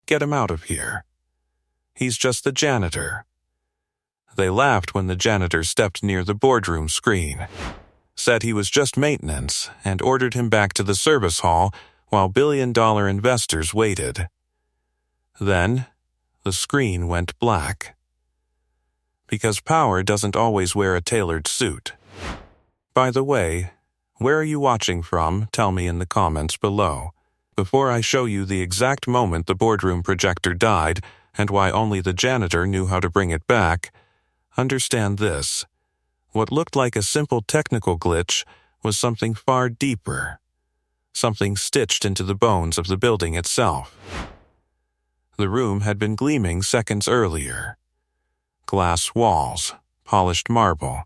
Get him out of here. He's just the janitor." They laughed when the janitor stepped near the boardroom screen, said he was just maintenance, and ordered him back to the service hall while billion-dollar investors waited. Then, the screen went black. Because power doesn't always wear a tailored suit. By the way, where are you watching from? Tell me in the comments below. Before I show you the exact moment the boardroom projector died and why only the janitor knew how to bring it back, understand this. What looked like a simple technical glitch was something far deeper. Something stitched into the bones of the building itself. The room had been gleaming seconds earlier. Glass walls, polished marble,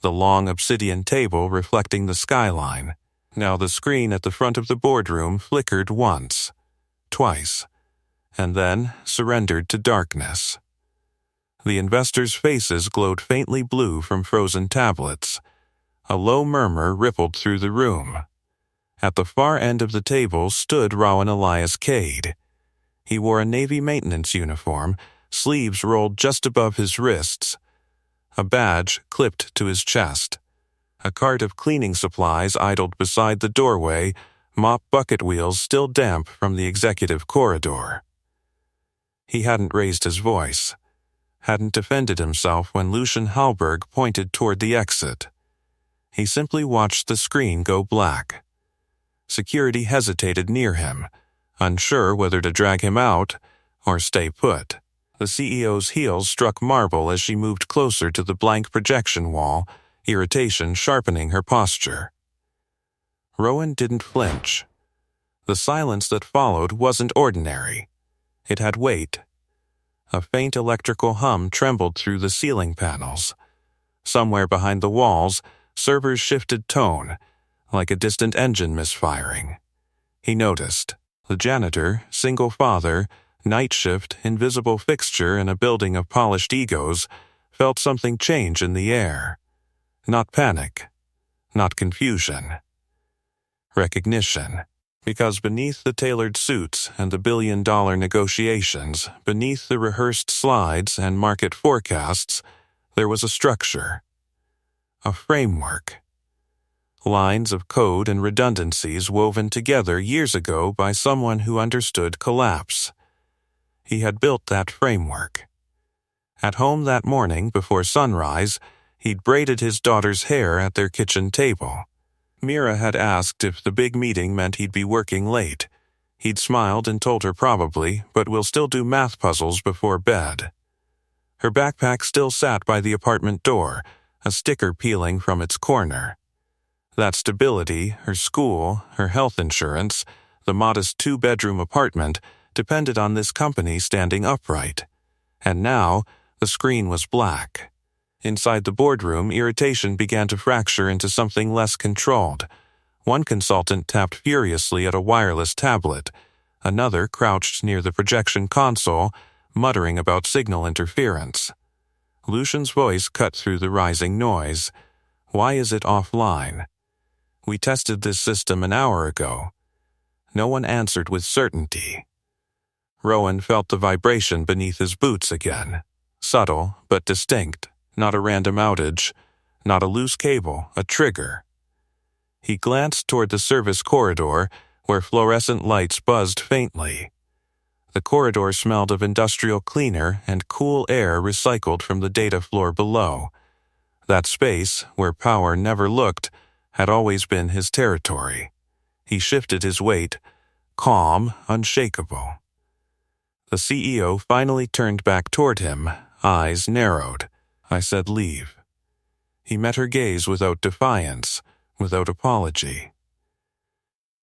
the long obsidian table reflecting the skyline. Now the screen at the front of the boardroom flickered once, twice, and then surrendered to darkness. The investors' faces glowed faintly blue from frozen tablets. A low murmur rippled through the room. At the far end of the table stood Rowan Elias Cade. He wore a Navy maintenance uniform, sleeves rolled just above his wrists, a badge clipped to his chest. A cart of cleaning supplies idled beside the doorway, mop bucket wheels still damp from the executive corridor. He hadn't raised his voice, hadn't defended himself when Lucian Hallberg pointed toward the exit. He simply watched the screen go black. Security hesitated near him, unsure whether to drag him out or stay put. The CEO's heels struck marble as she moved closer to the blank projection wall, irritation sharpening her posture. Rowan didn't flinch. The silence that followed wasn't ordinary. It had weight. A faint electrical hum trembled through the ceiling panels. Somewhere behind the walls, servers shifted tone, like a distant engine misfiring. He noticed. The janitor, single father, night shift, invisible fixture in a building of polished egos, felt something change in the air. Not panic, not confusion. Recognition. Because beneath the tailored suits and the billion-dollar negotiations, beneath the rehearsed slides and market forecasts, there was a structure. A framework. Lines of code and redundancies woven together years ago by someone who understood collapse. He had built that framework. At home that morning before sunrise, he'd braided his daughter's hair at their kitchen table. Mira had asked if the big meeting meant he'd be working late. He'd smiled and told her probably, but we'll still do math puzzles before bed. Her backpack still sat by the apartment door, a sticker peeling from its corner. That stability, her school, her health insurance, the modest 2-bedroom apartment, depended on this company standing upright. And now, the screen was black. Inside the boardroom, irritation began to fracture into something less controlled. One consultant tapped furiously at a wireless tablet. Another crouched near the projection console, muttering about signal interference. Lucian's voice cut through the rising noise. "Why is it offline? We tested this system an hour ago." No one answered with certainty. Rowan felt the vibration beneath his boots again. Subtle, but distinct. Not a random outage, not a loose cable, a trigger. He glanced toward the service corridor, where fluorescent lights buzzed faintly. The corridor smelled of industrial cleaner and cool air recycled from the data floor below. That space, where power never looked, had always been his territory. He shifted his weight, calm, unshakable. The CEO finally turned back toward him, eyes narrowed. "I said leave." He met her gaze without defiance, without apology.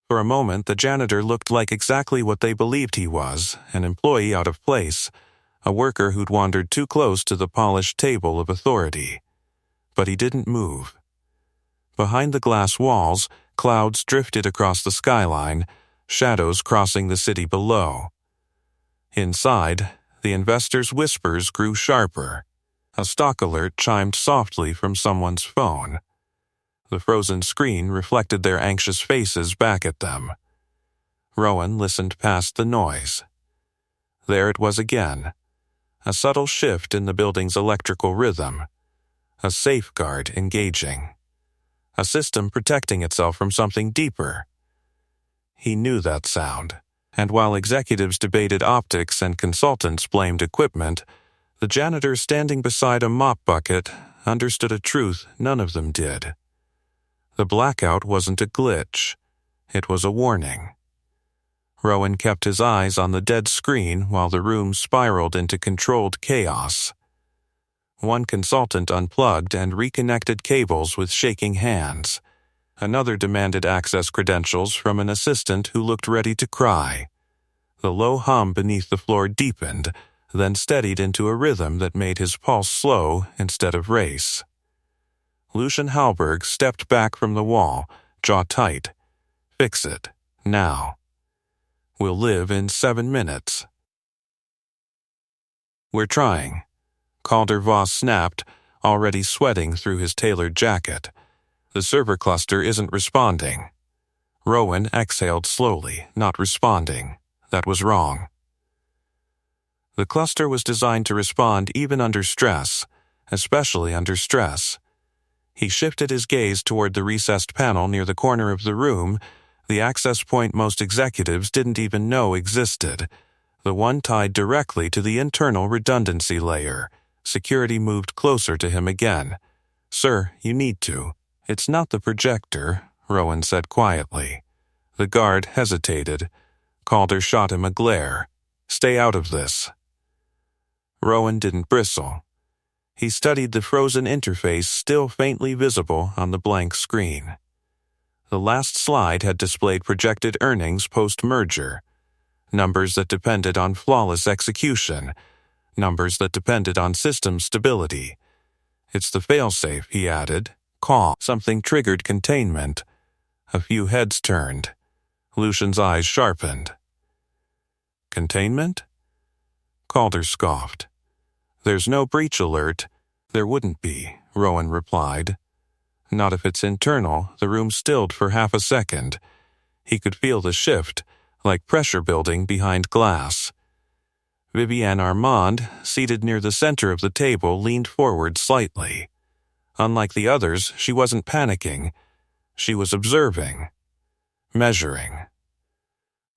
For a moment, the janitor looked like exactly what they believed he was, an employee out of place, a worker who'd wandered too close to the polished table of authority. But he didn't move. Behind the glass walls, clouds drifted across the skyline, shadows crossing the city below. Inside, the investors' whispers grew sharper. A stock alert chimed softly from someone's phone. The frozen screen reflected their anxious faces back at them. Rowan listened past the noise. There it was again. A subtle shift in the building's electrical rhythm. A safeguard engaging. A system protecting itself from something deeper. He knew that sound, and while executives debated optics and consultants blamed equipment, the janitor standing beside a mop bucket understood a truth none of them did. The blackout wasn't a glitch. It was a warning. Rowan kept his eyes on the dead screen while the room spiraled into controlled chaos. One consultant unplugged and reconnected cables with shaking hands. Another demanded access credentials from an assistant who looked ready to cry. The low hum beneath the floor deepened, then steadied into a rhythm that made his pulse slow instead of race. Lucian Halberg stepped back from the wall, jaw tight. Fix it, now. We'll live in 7 minutes. We're trying. Calder Voss snapped, already sweating through his tailored jacket. The server cluster isn't responding. Rowan exhaled slowly, not responding. That was wrong. The cluster was designed to respond even under stress, especially under stress. He shifted his gaze toward the recessed panel near the corner of the room, the access point most executives didn't even know existed, the one tied directly to the internal redundancy layer. Security moved closer to him again. "Sir, you need to. It's not the projector," Rowan said quietly. The guard hesitated. Calder shot him a glare. "Stay out of this." Rowan didn't bristle. He studied the frozen interface still faintly visible on the blank screen. The last slide had displayed projected earnings post-merger. Numbers that depended on flawless execution. Numbers that depended on system stability. "It's the failsafe," he added. "Call." Something triggered containment. A few heads turned. Lucian's eyes sharpened. "Containment?" Calder scoffed. "There's no breach alert." "There wouldn't be," Rowan replied. "Not if it's internal." The room stilled for half a second. He could feel the shift, like pressure building behind glass. Vivienne Armand, seated near the center of the table, leaned forward slightly. Unlike the others, she wasn't panicking. She was observing. Measuring.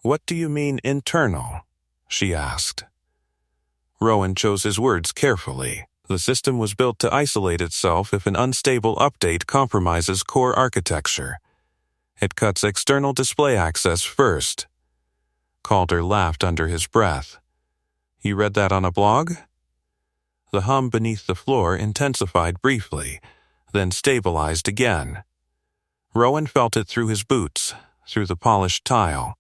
"What do you mean internal?" she asked. Rowan chose his words carefully. The system was built to isolate itself if an unstable update compromises core architecture. It cuts external display access first. Calder laughed under his breath. "You read that on a blog?" The hum beneath the floor intensified briefly, then stabilized again. Rowan felt it through his boots, through the polished tile.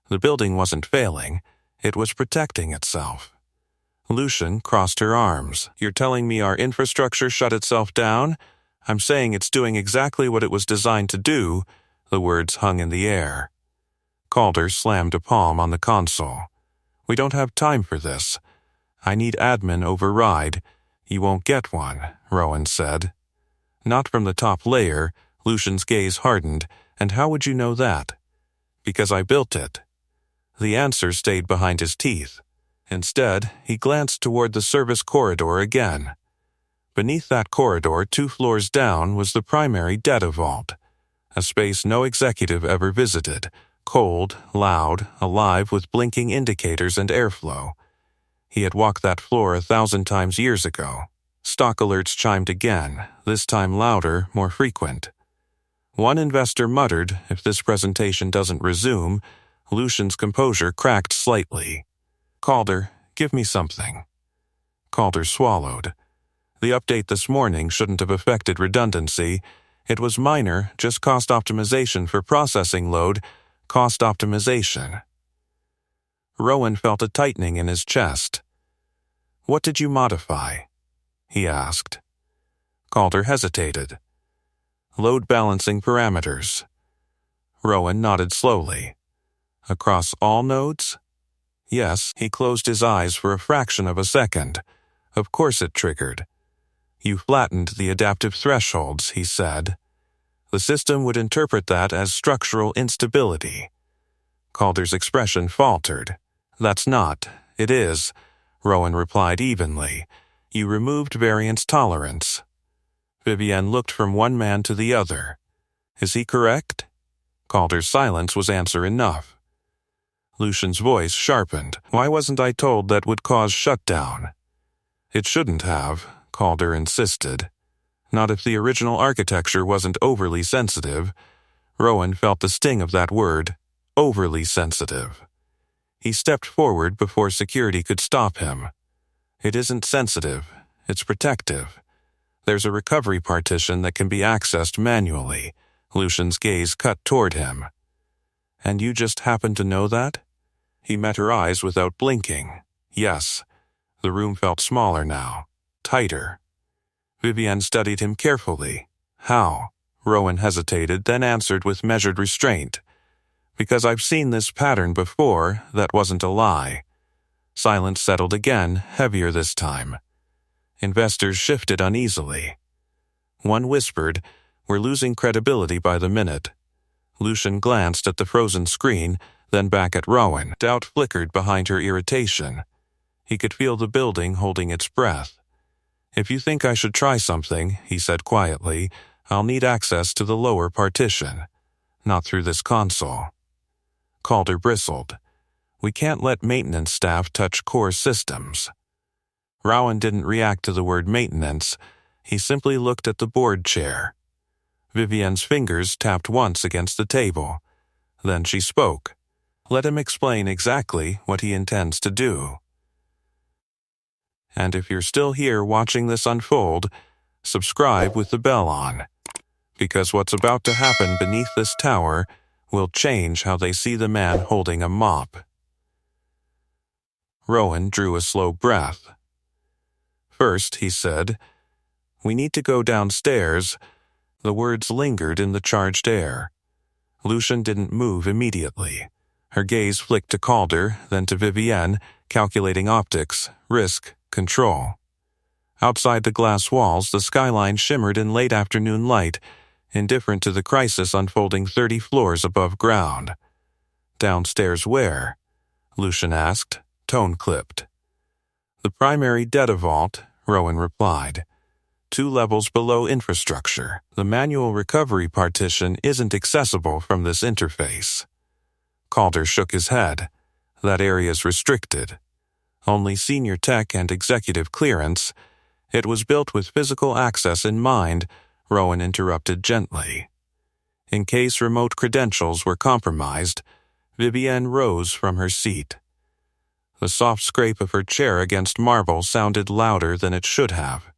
The building wasn't failing, it was protecting itself. Lucian crossed her arms. "You're telling me our infrastructure shut itself down? I'm saying it's doing exactly what it was designed to do." The words hung in the air. Calder slammed a palm on the console. "We don't have time for this. I need admin override." "You won't get one," Rowan said. "Not from the top layer." Lucian's gaze hardened. "And how would you know that?" "Because I built it." The answer stayed behind his teeth. Instead, he glanced toward the service corridor again. Beneath that corridor, 2 floors down, was the primary data vault, a space no executive ever visited, cold, loud, alive with blinking indicators and airflow. He had walked that floor 1,000 times years ago. Stock alerts chimed again, this time louder, more frequent. One investor muttered, "If this presentation doesn't resume." Lucian's composure cracked slightly. "Calder, give me something." Calder swallowed. The update this morning shouldn't have affected redundancy. It was minor, just cost optimization for processing load, cost optimization. Rowan felt a tightening in his chest. "What did you modify?" he asked. Calder hesitated. "Load balancing parameters." Rowan nodded slowly. "Across all nodes?" "Yes." He closed his eyes for a fraction of a second. Of course it triggered. "You flattened the adaptive thresholds," he said. "The system would interpret that as structural instability." Calder's expression faltered. "That's not. It is, Rowan replied evenly. You removed variance tolerance. Vivienne looked from one man to the other. Is he correct? Calder's silence was answer enough. Lucian's voice sharpened. Why wasn't I told that would cause shutdown? It shouldn't have, Calder insisted. Not if the original architecture wasn't overly sensitive. Rowan felt the sting of that word, overly sensitive. He stepped forward before security could stop him. It isn't sensitive, it's protective. There's a recovery partition that can be accessed manually. Lucian's gaze cut toward him. And you just happen to know that? He met her eyes without blinking. Yes. The room felt smaller now, tighter. Vivienne studied him carefully. How? Rowan hesitated, then answered with measured restraint. Because I've seen this pattern before, that wasn't a lie. Silence settled again, heavier this time. Investors shifted uneasily. One whispered, We're losing credibility by the minute. Lucian glanced at the frozen screen, then back at Rowan. Doubt flickered behind her irritation. He could feel the building holding its breath. If you think I should try something, he said quietly, I'll need access to the lower partition. Not through this console. Calder bristled. We can't let maintenance staff touch core systems. Rowan didn't react to the word maintenance. He simply looked at the board chair. Vivienne's fingers tapped once against the table. Then she spoke. Let him explain exactly what he intends to do. And if you're still here watching this unfold, subscribe with the bell on. Because what's about to happen beneath this tower will change how they see the man holding a mop. Rowan drew a slow breath. First, he said, We need to go downstairs. The words lingered in the charged air. Lucian didn't move immediately. Her gaze flicked to Calder, then to Vivienne, calculating optics, risk, control. Outside the glass walls, the skyline shimmered in late afternoon light, indifferent to the crisis unfolding 30 floors above ground. Downstairs where? Lucian asked, tone clipped. The primary data vault, Rowan replied. 2 levels below infrastructure. The manual recovery partition isn't accessible from this interface. Calder shook his head. That area's restricted. Only senior tech and executive clearance. It was built with physical access in mind, Rowan interrupted gently. In case remote credentials were compromised, Vivienne rose from her seat. The soft scrape of her chair against marble sounded louder than it should have.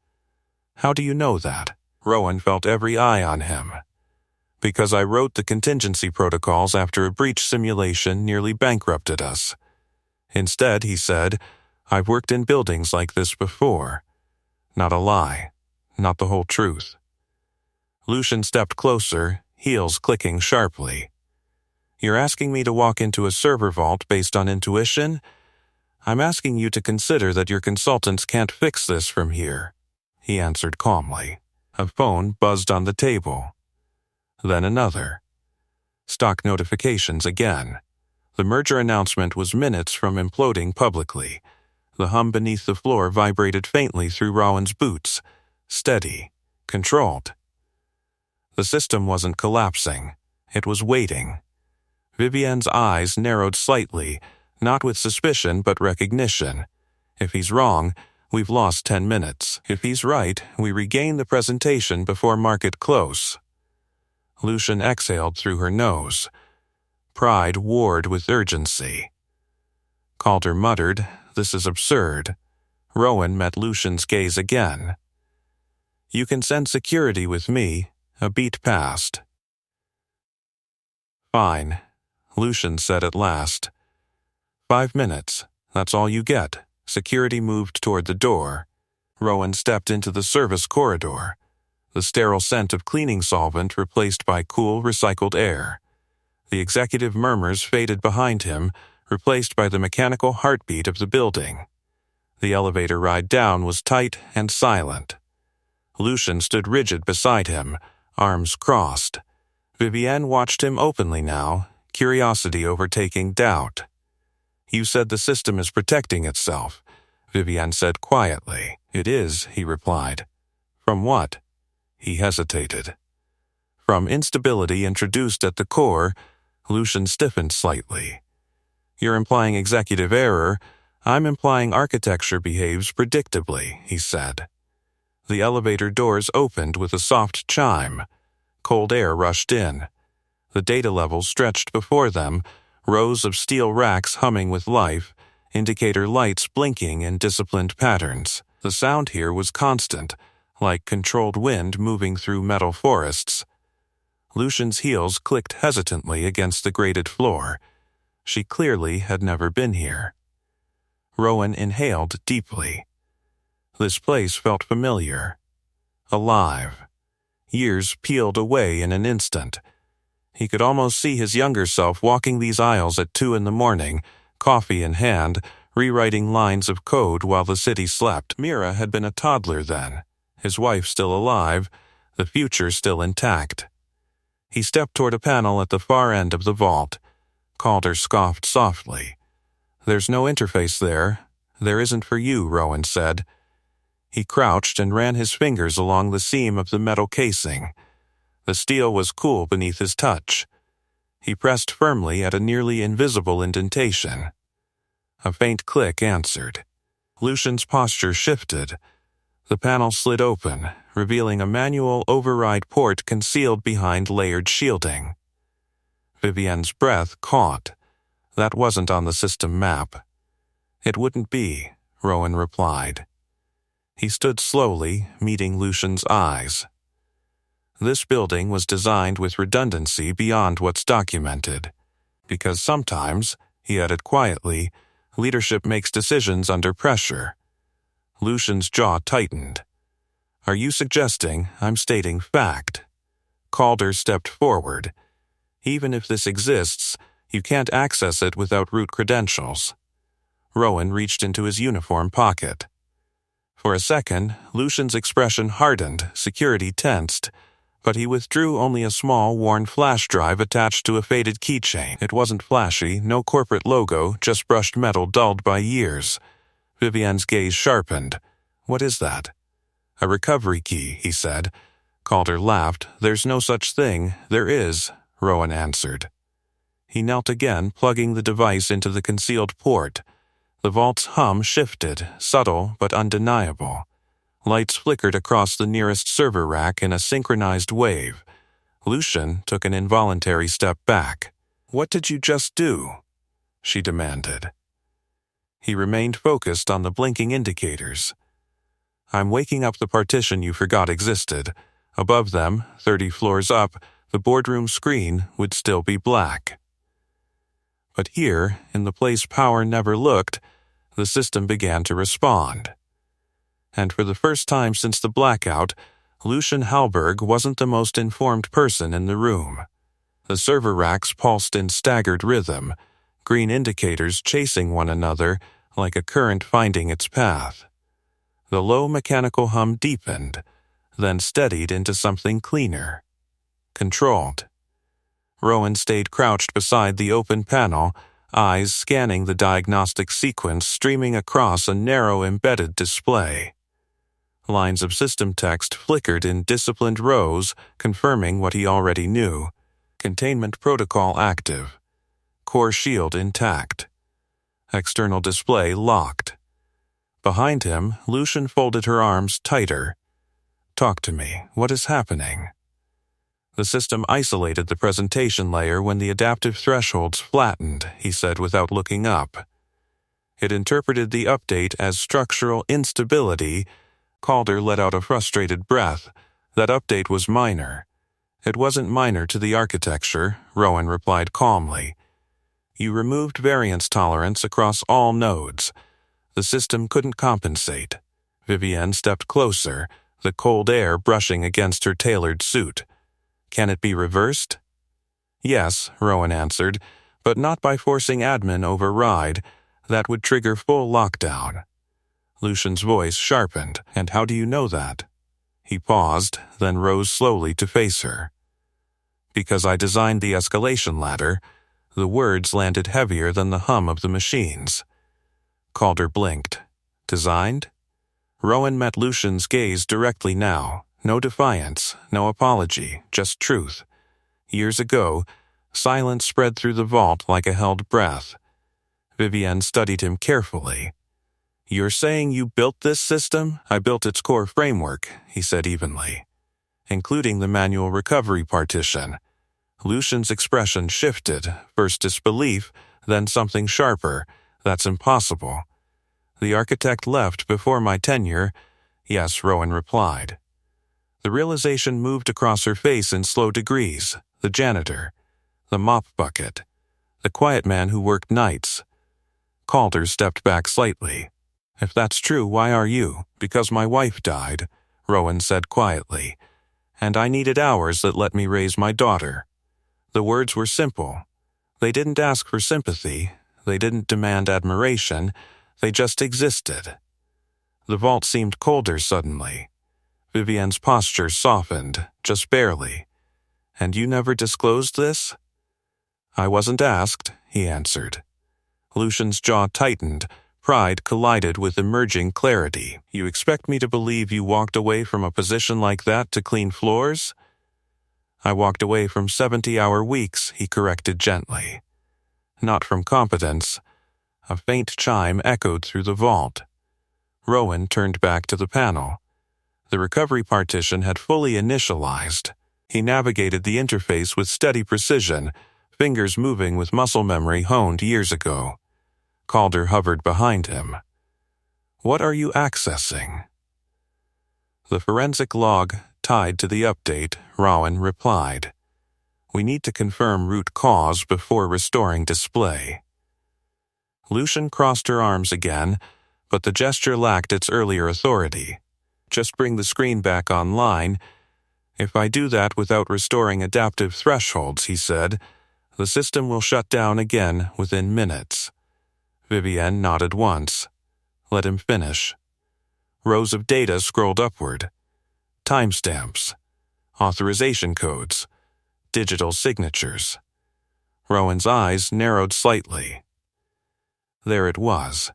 How do you know that? Rowan felt every eye on him. Because I wrote the contingency protocols after a breach simulation nearly bankrupted us. Instead, he said, I've worked in buildings like this before. Not a lie. Not the whole truth. Lucian stepped closer, heels clicking sharply. You're asking me to walk into a server vault based on intuition? I'm asking you to consider that your consultants can't fix this from here, he answered calmly. A phone buzzed on the table. Then another. Stock notifications again. The merger announcement was minutes from imploding publicly. The hum beneath the floor vibrated faintly through Rowan's boots. Steady. Controlled. The system wasn't collapsing. It was waiting. Vivienne's eyes narrowed slightly, not with suspicion but recognition. If he's wrong, we've lost 10 minutes. If he's right, we regain the presentation before market close. Lucian exhaled through her nose. Pride warred with urgency. Calder muttered, This is absurd. Rowan met Lucian's gaze again. You can send security with me. A beat passed. Fine, Lucian said at last. 5 minutes. That's all you get. Security moved toward the door. Rowan stepped into the service corridor. The sterile scent of cleaning solvent replaced by cool, recycled air. The executive murmurs faded behind him, replaced by the mechanical heartbeat of the building. The elevator ride down was tight and silent. Lucian stood rigid beside him, arms crossed. Vivienne watched him openly now, curiosity overtaking doubt. You said the system is protecting itself, Vivienne said quietly. It is, he replied. From what? He hesitated. From instability introduced at the core. Lucian stiffened slightly. You're implying executive error. I'm implying architecture behaves predictably, he said. The elevator doors opened with a soft chime. Cold air rushed in. The data levels stretched before them, rows of steel racks humming with life, indicator lights blinking in disciplined patterns. The sound here was constant, like controlled wind moving through metal forests. Lucian's heels clicked hesitantly against the grated floor. She clearly had never been here. Rowan inhaled deeply. This place felt familiar. Alive. Years peeled away in an instant. He could almost see his younger self walking these aisles at 2 a.m, coffee in hand, rewriting lines of code while the city slept. Mira had been a toddler then, his wife still alive, the future still intact. He stepped toward a panel at the far end of the vault. Calder scoffed softly. There's no interface there. There isn't for you, Rowan said. He crouched and ran his fingers along the seam of the metal casing. The steel was cool beneath his touch. He pressed firmly at a nearly invisible indentation. A faint click answered. Lucian's posture shifted. The panel slid open, revealing a manual override port concealed behind layered shielding. Vivienne's breath caught. That wasn't on the system map. It wouldn't be, Rowan replied. He stood slowly, meeting Lucian's eyes. This building was designed with redundancy beyond what's documented. Because sometimes, he added quietly, leadership makes decisions under pressure. Lucian's jaw tightened. Are you suggesting I'm stating fact? Calder stepped forward. Even if this exists, you can't access it without root credentials. Rowan reached into his uniform pocket. For a second, Lucian's expression hardened, security tensed, but he withdrew only a small, worn flash drive attached to a faded keychain. It wasn't flashy, no corporate logo, just brushed metal dulled by years. Vivienne's gaze sharpened. What is that? A recovery key, he said. Calder laughed. There's no such thing. There is, Rowan answered. He knelt again, plugging the device into the concealed port. The vault's hum shifted, subtle but undeniable. Lights flickered across the nearest server rack in a synchronized wave. Lucian took an involuntary step back. What did you just do? She demanded. He remained focused on the blinking indicators. I'm waking up the partition you forgot existed. Above them, 30 floors up, the boardroom screen would still be black. But here, in the place power never looked, the system began to respond. And for the first time since the blackout, Lucian Halberg wasn't the most informed person in the room. The server racks pulsed in staggered rhythm, green indicators chasing one another like a current finding its path. The low mechanical hum deepened, then steadied into something cleaner. Controlled. Rowan stayed crouched beside the open panel, eyes scanning the diagnostic sequence streaming across a narrow embedded display. Lines of system text flickered in disciplined rows, confirming what he already knew. Containment protocol active. Core shield intact. External display locked. Behind him, Lucian folded her arms tighter. Talk to me. What is happening? The system isolated the presentation layer when the adaptive thresholds flattened, he said without looking up. It interpreted the update as structural instability. Calder let out a frustrated breath. That update was minor. It wasn't minor to the architecture, Rowan replied calmly. You removed variance tolerance across all nodes. The system couldn't compensate. Vivienne stepped closer, the cold air brushing against her tailored suit. Can it be reversed? Yes, Rowan answered, but not by forcing admin override. That would trigger full lockdown. Lucian's voice sharpened. And how do you know that? He paused, then rose slowly to face her. Because I designed the escalation ladder. The words landed heavier than the hum of the machines. Calder blinked. Designed? Rowan met Lucian's gaze directly now. No defiance, no apology, just truth. Years ago, silence spread through the vault like a held breath. Vivienne studied him carefully. "You're saying you built this system?" "I built its core framework," he said evenly, "including the manual recovery partition." Lucian's expression shifted, first disbelief, then something sharper. "That's impossible." "The architect left before my tenure." "Yes," Rowan replied. The realization moved across her face in slow degrees. The janitor. The mop bucket. The quiet man who worked nights. Calder stepped back slightly. "If that's true, why are you?" "Because my wife died," Rowan said quietly, "and I needed hours that let me raise my daughter." The words were simple. They didn't ask for sympathy. They didn't demand admiration. They just existed. The vault seemed colder suddenly. Vivienne's posture softened, just barely. "And you never disclosed this?" "I wasn't asked," he answered. Lucian's jaw tightened. Pride collided with emerging clarity. "You expect me to believe you walked away from a position like that to clean floors?" "I walked away from 70-hour weeks," he corrected gently. "Not from competence." A faint chime echoed through the vault. Rowan turned back to the panel. The recovery partition had fully initialized. He navigated the interface with steady precision, fingers moving with muscle memory honed years ago. Calder hovered behind him. "What are you accessing?" "The forensic log tied to the update," Rowan replied. "We need to confirm root cause before restoring display." Lucian crossed her arms again, but the gesture lacked its earlier authority. "Just bring the screen back online." "If I do that without restoring adaptive thresholds," he said, "the system will shut down again within minutes." Vivienne nodded once. Let him finish. Rows of data scrolled upward. Timestamps. Authorization codes. Digital signatures. Rowan's eyes narrowed slightly. There it was.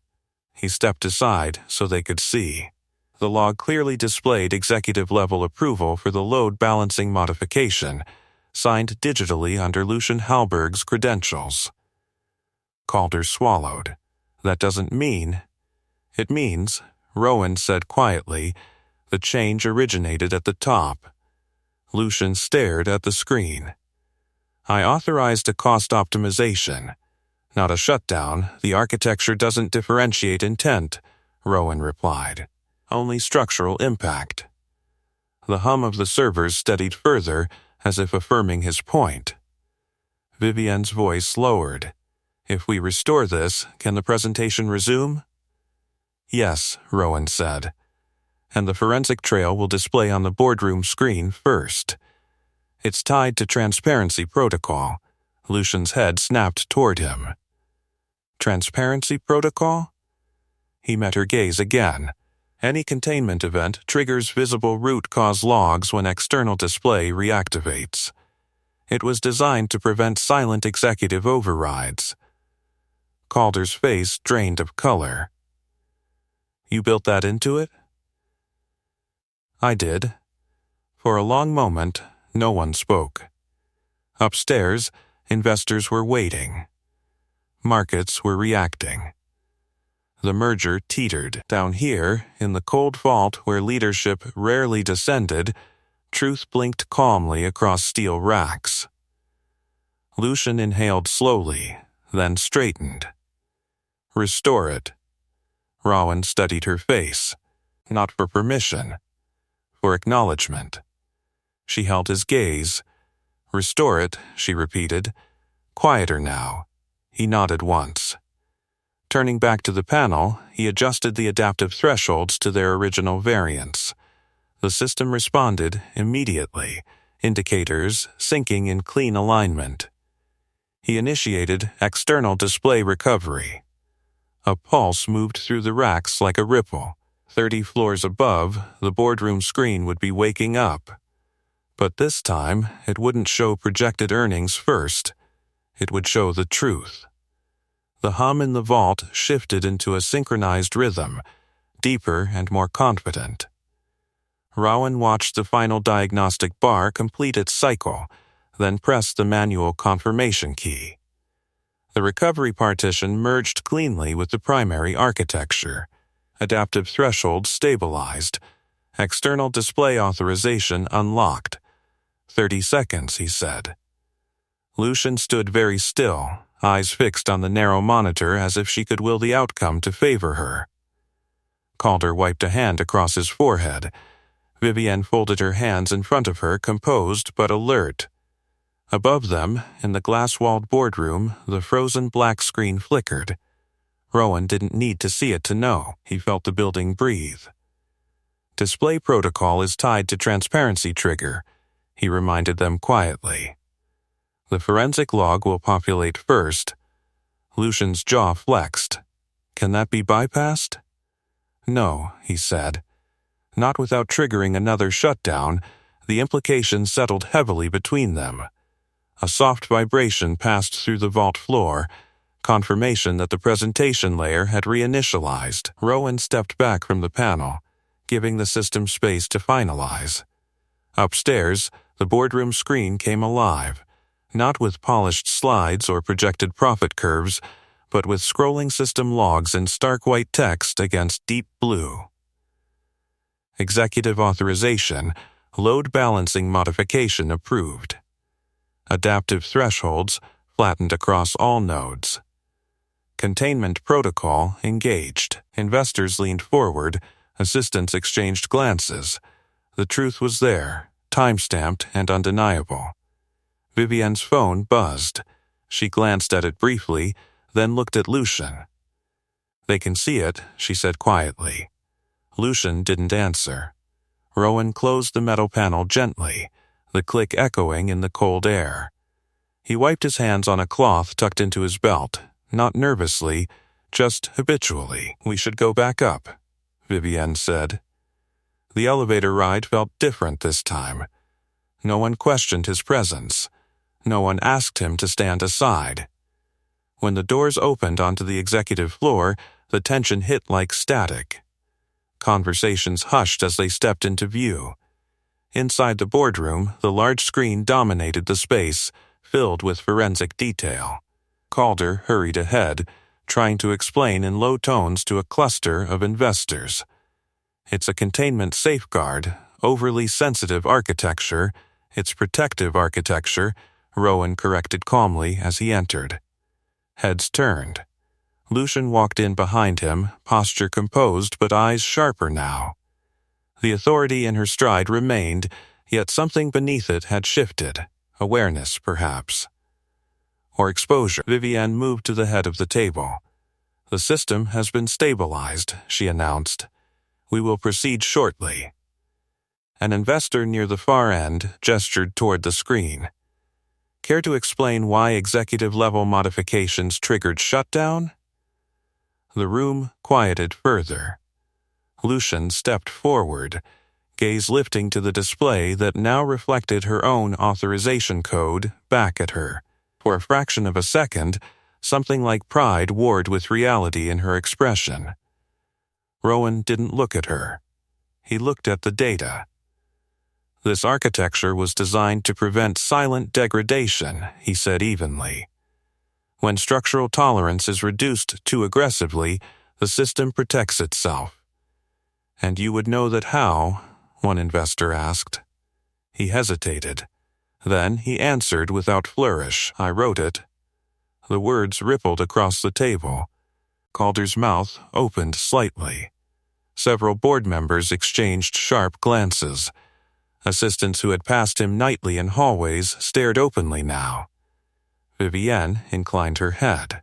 He stepped aside so they could see. The log clearly displayed executive-level approval for the load balancing modification, signed digitally under Lucian Halberg's credentials. Calder swallowed. "That doesn't mean—" "It means," Rowan said quietly, "the change originated at the top." Lucian stared at the screen. "I authorized a cost optimization, not a shutdown. The architecture doesn't differentiate intent," Rowan replied. "Only structural impact." The hum of the servers steadied further, as if affirming his point. Vivienne's voice lowered. "If we restore this, can the presentation resume?" "Yes," Rowan said. "And the forensic trail will display on the boardroom screen first. It's tied to transparency protocol." Lucian's head snapped toward him. "Transparency protocol?" He met her gaze again. "Any containment event triggers visible root cause logs when external display reactivates. It was designed to prevent silent executive overrides." Calder's face drained of color. "You built that into it?" "I did." For a long moment, no one spoke. Upstairs, investors were waiting. Markets were reacting. The merger teetered. Down here, in the cold vault where leadership rarely descended, truth blinked calmly across steel racks. Lucian inhaled slowly, then straightened. "Restore it." Rowan studied her face, not for permission, for acknowledgement. She held his gaze. "Restore it," she repeated. "Quieter now." He nodded once. Turning back to the panel, he adjusted the adaptive thresholds to their original variance. The system responded immediately, indicators syncing in clean alignment. He initiated external display recovery. A pulse moved through the racks like a ripple. 30 floors above, the boardroom screen would be waking up. But this time, it wouldn't show projected earnings first. It would show the truth. The hum in the vault shifted into a synchronized rhythm, deeper and more confident. Rowan watched the final diagnostic bar complete its cycle, then pressed the manual confirmation key. The recovery partition merged cleanly with the primary architecture. Adaptive thresholds stabilized. External display authorization unlocked. 30 seconds, he said. Lucian stood very still, eyes fixed on the narrow monitor as if she could will the outcome to favor her. Calder wiped a hand across his forehead. Vivienne folded her hands in front of her, composed but alert. Above them, in the glass-walled boardroom, the frozen black screen flickered. Rowan didn't need to see it to know. He felt the building breathe. Display protocol is tied to transparency trigger, he reminded them quietly. The forensic log will populate first. Lucian's jaw flexed. Can that be bypassed? No, he said. Not without triggering another shutdown. The implications settled heavily between them. A soft vibration passed through the vault floor, confirmation that the presentation layer had reinitialized. Rowan stepped back from the panel, giving the system space to finalize. Upstairs, the boardroom screen came alive, not with polished slides or projected profit curves, but with scrolling system logs in stark white text against deep blue. Executive authorization, load balancing modification approved. Adaptive thresholds flattened across all nodes. Containment protocol engaged. Investors leaned forward, assistants exchanged glances. The truth was there, time-stamped and undeniable. Vivienne's phone buzzed. She glanced at it briefly, then looked at Lucian. They can see it, she said quietly. Lucian didn't answer. Rowan closed the metal panel gently, the click echoing in the cold air. He wiped his hands on a cloth tucked into his belt, not nervously, just habitually. We should go back up, Vivienne said. The elevator ride felt different this time. No one questioned his presence. No one asked him to stand aside. When the doors opened onto the executive floor, the tension hit like static. Conversations hushed as they stepped into view. Inside the boardroom, the large screen dominated the space, filled with forensic detail. Calder hurried ahead, trying to explain in low tones to a cluster of investors. It's a containment safeguard, overly sensitive architecture. It's protective architecture, Rowan corrected calmly as he entered. Heads turned. Lucian walked in behind him, posture composed but eyes sharper now. The authority in her stride remained, yet something beneath it had shifted. Awareness, perhaps. Or exposure. Vivienne moved to the head of the table. The system has been stabilized, she announced. We will proceed shortly. An investor near the far end gestured toward the screen. Care to explain why executive-level modifications triggered shutdown? The room quieted further. Lucian stepped forward, gaze lifting to the display that now reflected her own authorization code back at her. For a fraction of a second, something like pride warred with reality in her expression. Rowan didn't look at her. He looked at the data. This architecture was designed to prevent silent degradation, he said evenly. When structural tolerance is reduced too aggressively, the system protects itself. And you would know that how? One investor asked. He hesitated. Then he answered without flourish. I wrote it. The words rippled across the table. Calder's mouth opened slightly. Several board members exchanged sharp glances. Assistants who had passed him nightly in hallways stared openly now. Vivienne inclined her head.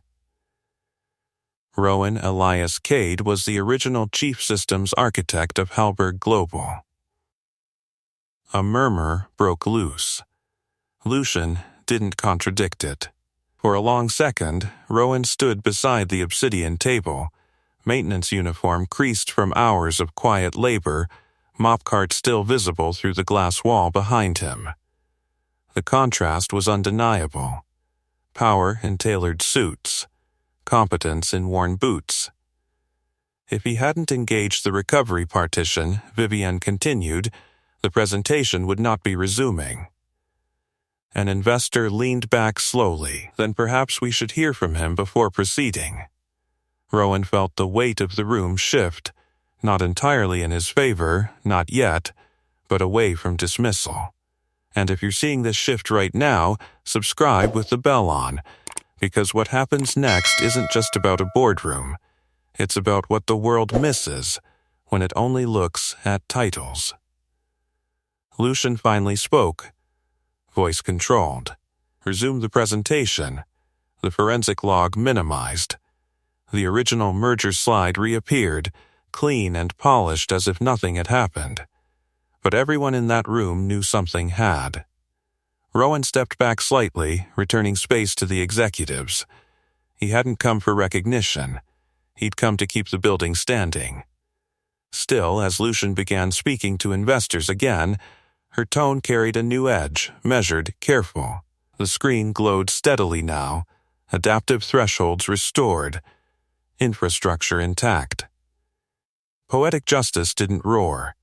Rowan Elias Cade was the original chief systems architect of Halberg Global. A murmur broke loose. Lucian didn't contradict it. For a long second, Rowan stood beside the obsidian table, maintenance uniform creased from hours of quiet labor, mop cart still visible through the glass wall behind him. The contrast was undeniable. power in tailored suits, competence in worn boots. If he hadn't engaged the recovery partition, Vivienne continued, the presentation would not be resuming. An investor leaned back slowly. Then perhaps we should hear from him before proceeding. Rowan felt the weight of the room shift, not entirely in his favor, not yet, but away from dismissal. And if you're seeing this shift right now, subscribe with the bell on, because what happens next isn't just about a boardroom. It's about what the world misses when it only looks at titles. Lucian finally spoke, voice controlled. Resume the presentation. The forensic log minimized. The original merger slide reappeared, clean and polished as if nothing had happened. But everyone in that room knew something had. Rowan stepped back slightly, returning space to the executives. He hadn't come for recognition. He'd come to keep the building standing. Still, as Lucian began speaking to investors again, her tone carried a new edge, measured, careful. The screen glowed steadily now, adaptive thresholds restored, infrastructure intact. Poetic justice didn't roar.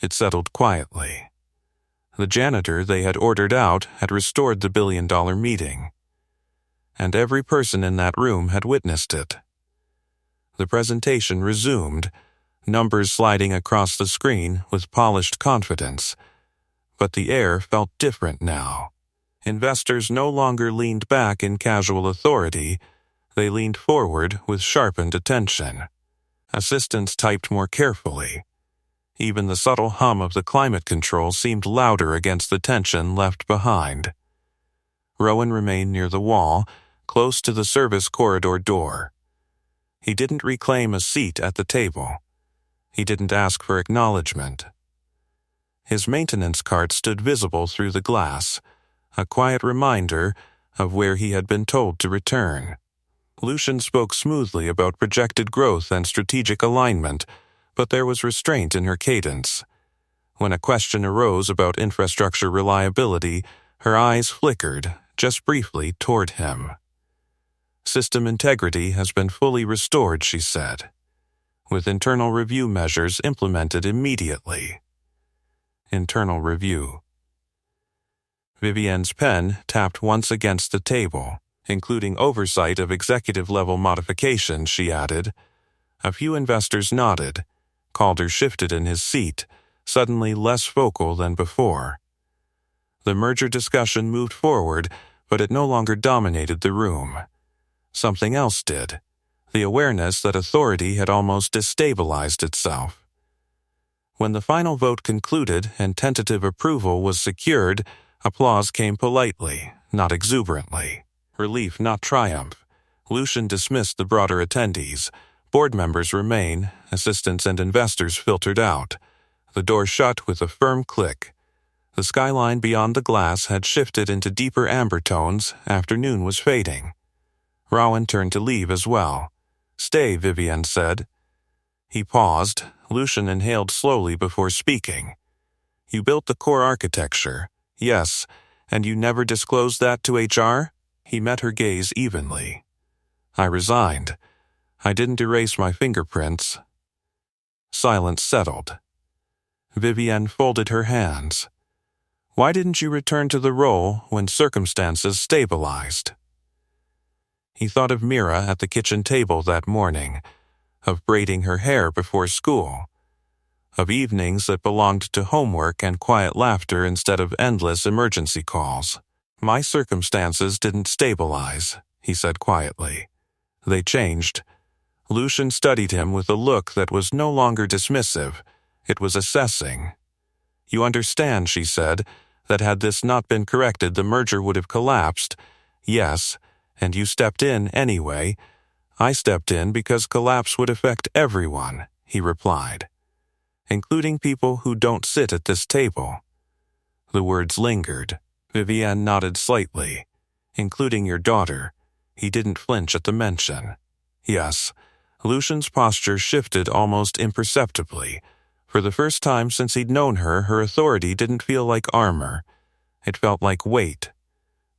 It settled quietly. The janitor they had ordered out had restored the billion-dollar meeting. And every person in that room had witnessed it. The presentation resumed, numbers sliding across the screen with polished confidence. But the air felt different now. Investors no longer leaned back in casual authority. They leaned forward with sharpened attention. Assistants typed more carefully. Even the subtle hum of the climate control seemed louder against the tension left behind. Rowan remained near the wall, close to the service corridor door. He didn't reclaim a seat at the table. He didn't ask for acknowledgement. His maintenance cart stood visible through the glass, a quiet reminder of where he had been told to return. Lucian spoke smoothly about projected growth and strategic alignment, but there was restraint in her cadence. When a question arose about infrastructure reliability, her eyes flickered, just briefly, toward him. System integrity has been fully restored, she said, with internal review measures implemented immediately. Internal review. Vivienne's pen tapped once against the table, including oversight of executive-level modifications, she added. A few investors nodded. Calder shifted in his seat, suddenly less vocal than before. The merger discussion moved forward, but it no longer dominated the room. Something else did, the awareness that authority had almost destabilized itself. When the final vote concluded and tentative approval was secured, applause came politely, not exuberantly. Relief, not triumph. Lucian dismissed the broader attendees. Board members remain, assistants and investors filtered out. The door shut with a firm click. The skyline beyond the glass had shifted into deeper amber tones. Afternoon was fading. Rowan turned to leave as well. Stay, Vivienne said. He paused. Lucian inhaled slowly before speaking. You built the core architecture. Yes, and you never disclosed that to HR? He met her gaze evenly. I resigned. I didn't erase my fingerprints. Silence settled. Vivienne folded her hands. Why didn't you return to the role when circumstances stabilized? He thought of Mira at the kitchen table that morning, of braiding her hair before school, of evenings that belonged to homework and quiet laughter instead of endless emergency calls. My circumstances didn't stabilize, he said quietly. They changed. Lucian studied him with a look that was no longer dismissive. It was assessing. You understand, she said, that had this not been corrected, the merger would have collapsed. Yes, and you stepped in anyway. I stepped in because collapse would affect everyone, he replied, including people who don't sit at this table. The words lingered. Vivienne nodded slightly. Including your daughter. He didn't flinch at the mention. Yes. Lucian's posture shifted almost imperceptibly. For the first time since he'd known her, her authority didn't feel like armor. It felt like weight.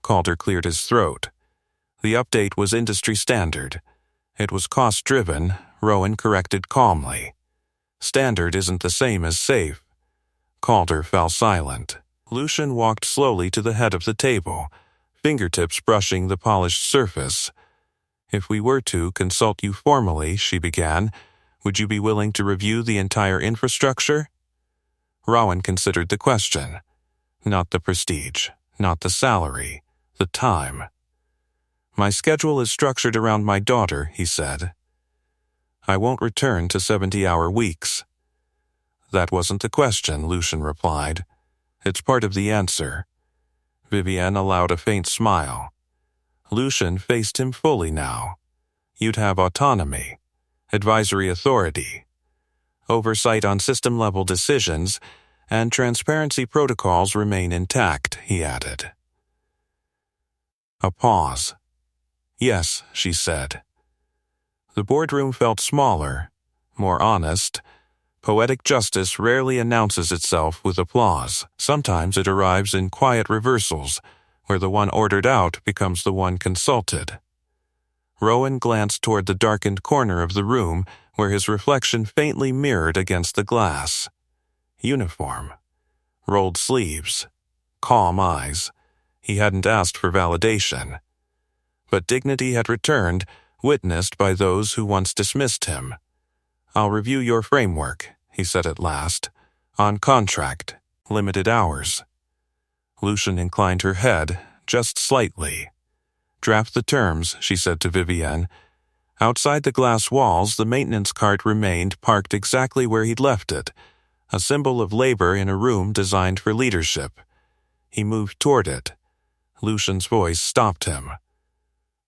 Calder cleared his throat. The update was industry standard. It was cost-driven, Rowan corrected calmly. Standard isn't the same as safe. Calder fell silent. Lucian walked slowly to the head of the table, fingertips brushing the polished surface. If we were to consult you formally, she began, would you be willing to review the entire infrastructure? Rowan considered the question. Not the prestige, not the salary, the time. My schedule is structured around my daughter, he said. I won't return to 70-hour weeks. That wasn't the question, Lucian replied. It's part of the answer. Vivienne allowed a faint smile. Lucian faced him fully now. You'd have autonomy, advisory authority, oversight on system-level decisions, and transparency protocols remain intact, he added. A pause. Yes, she said. The boardroom felt smaller, more honest. Poetic justice rarely announces itself with applause. Sometimes it arrives in quiet reversals, where the one ordered out becomes the one consulted. Rowan glanced toward the darkened corner of the room, where his reflection faintly mirrored against the glass. Uniform. Rolled sleeves. Calm eyes. He hadn't asked for validation. But dignity had returned, witnessed by those who once dismissed him. I'll review your framework, he said at last. On contract. Limited hours. Lucian inclined her head, just slightly. Draft the terms, she said to Vivienne. Outside the glass walls, the maintenance cart remained parked exactly where he'd left it, a symbol of labor in a room designed for leadership. He moved toward it. Lucian's voice stopped him.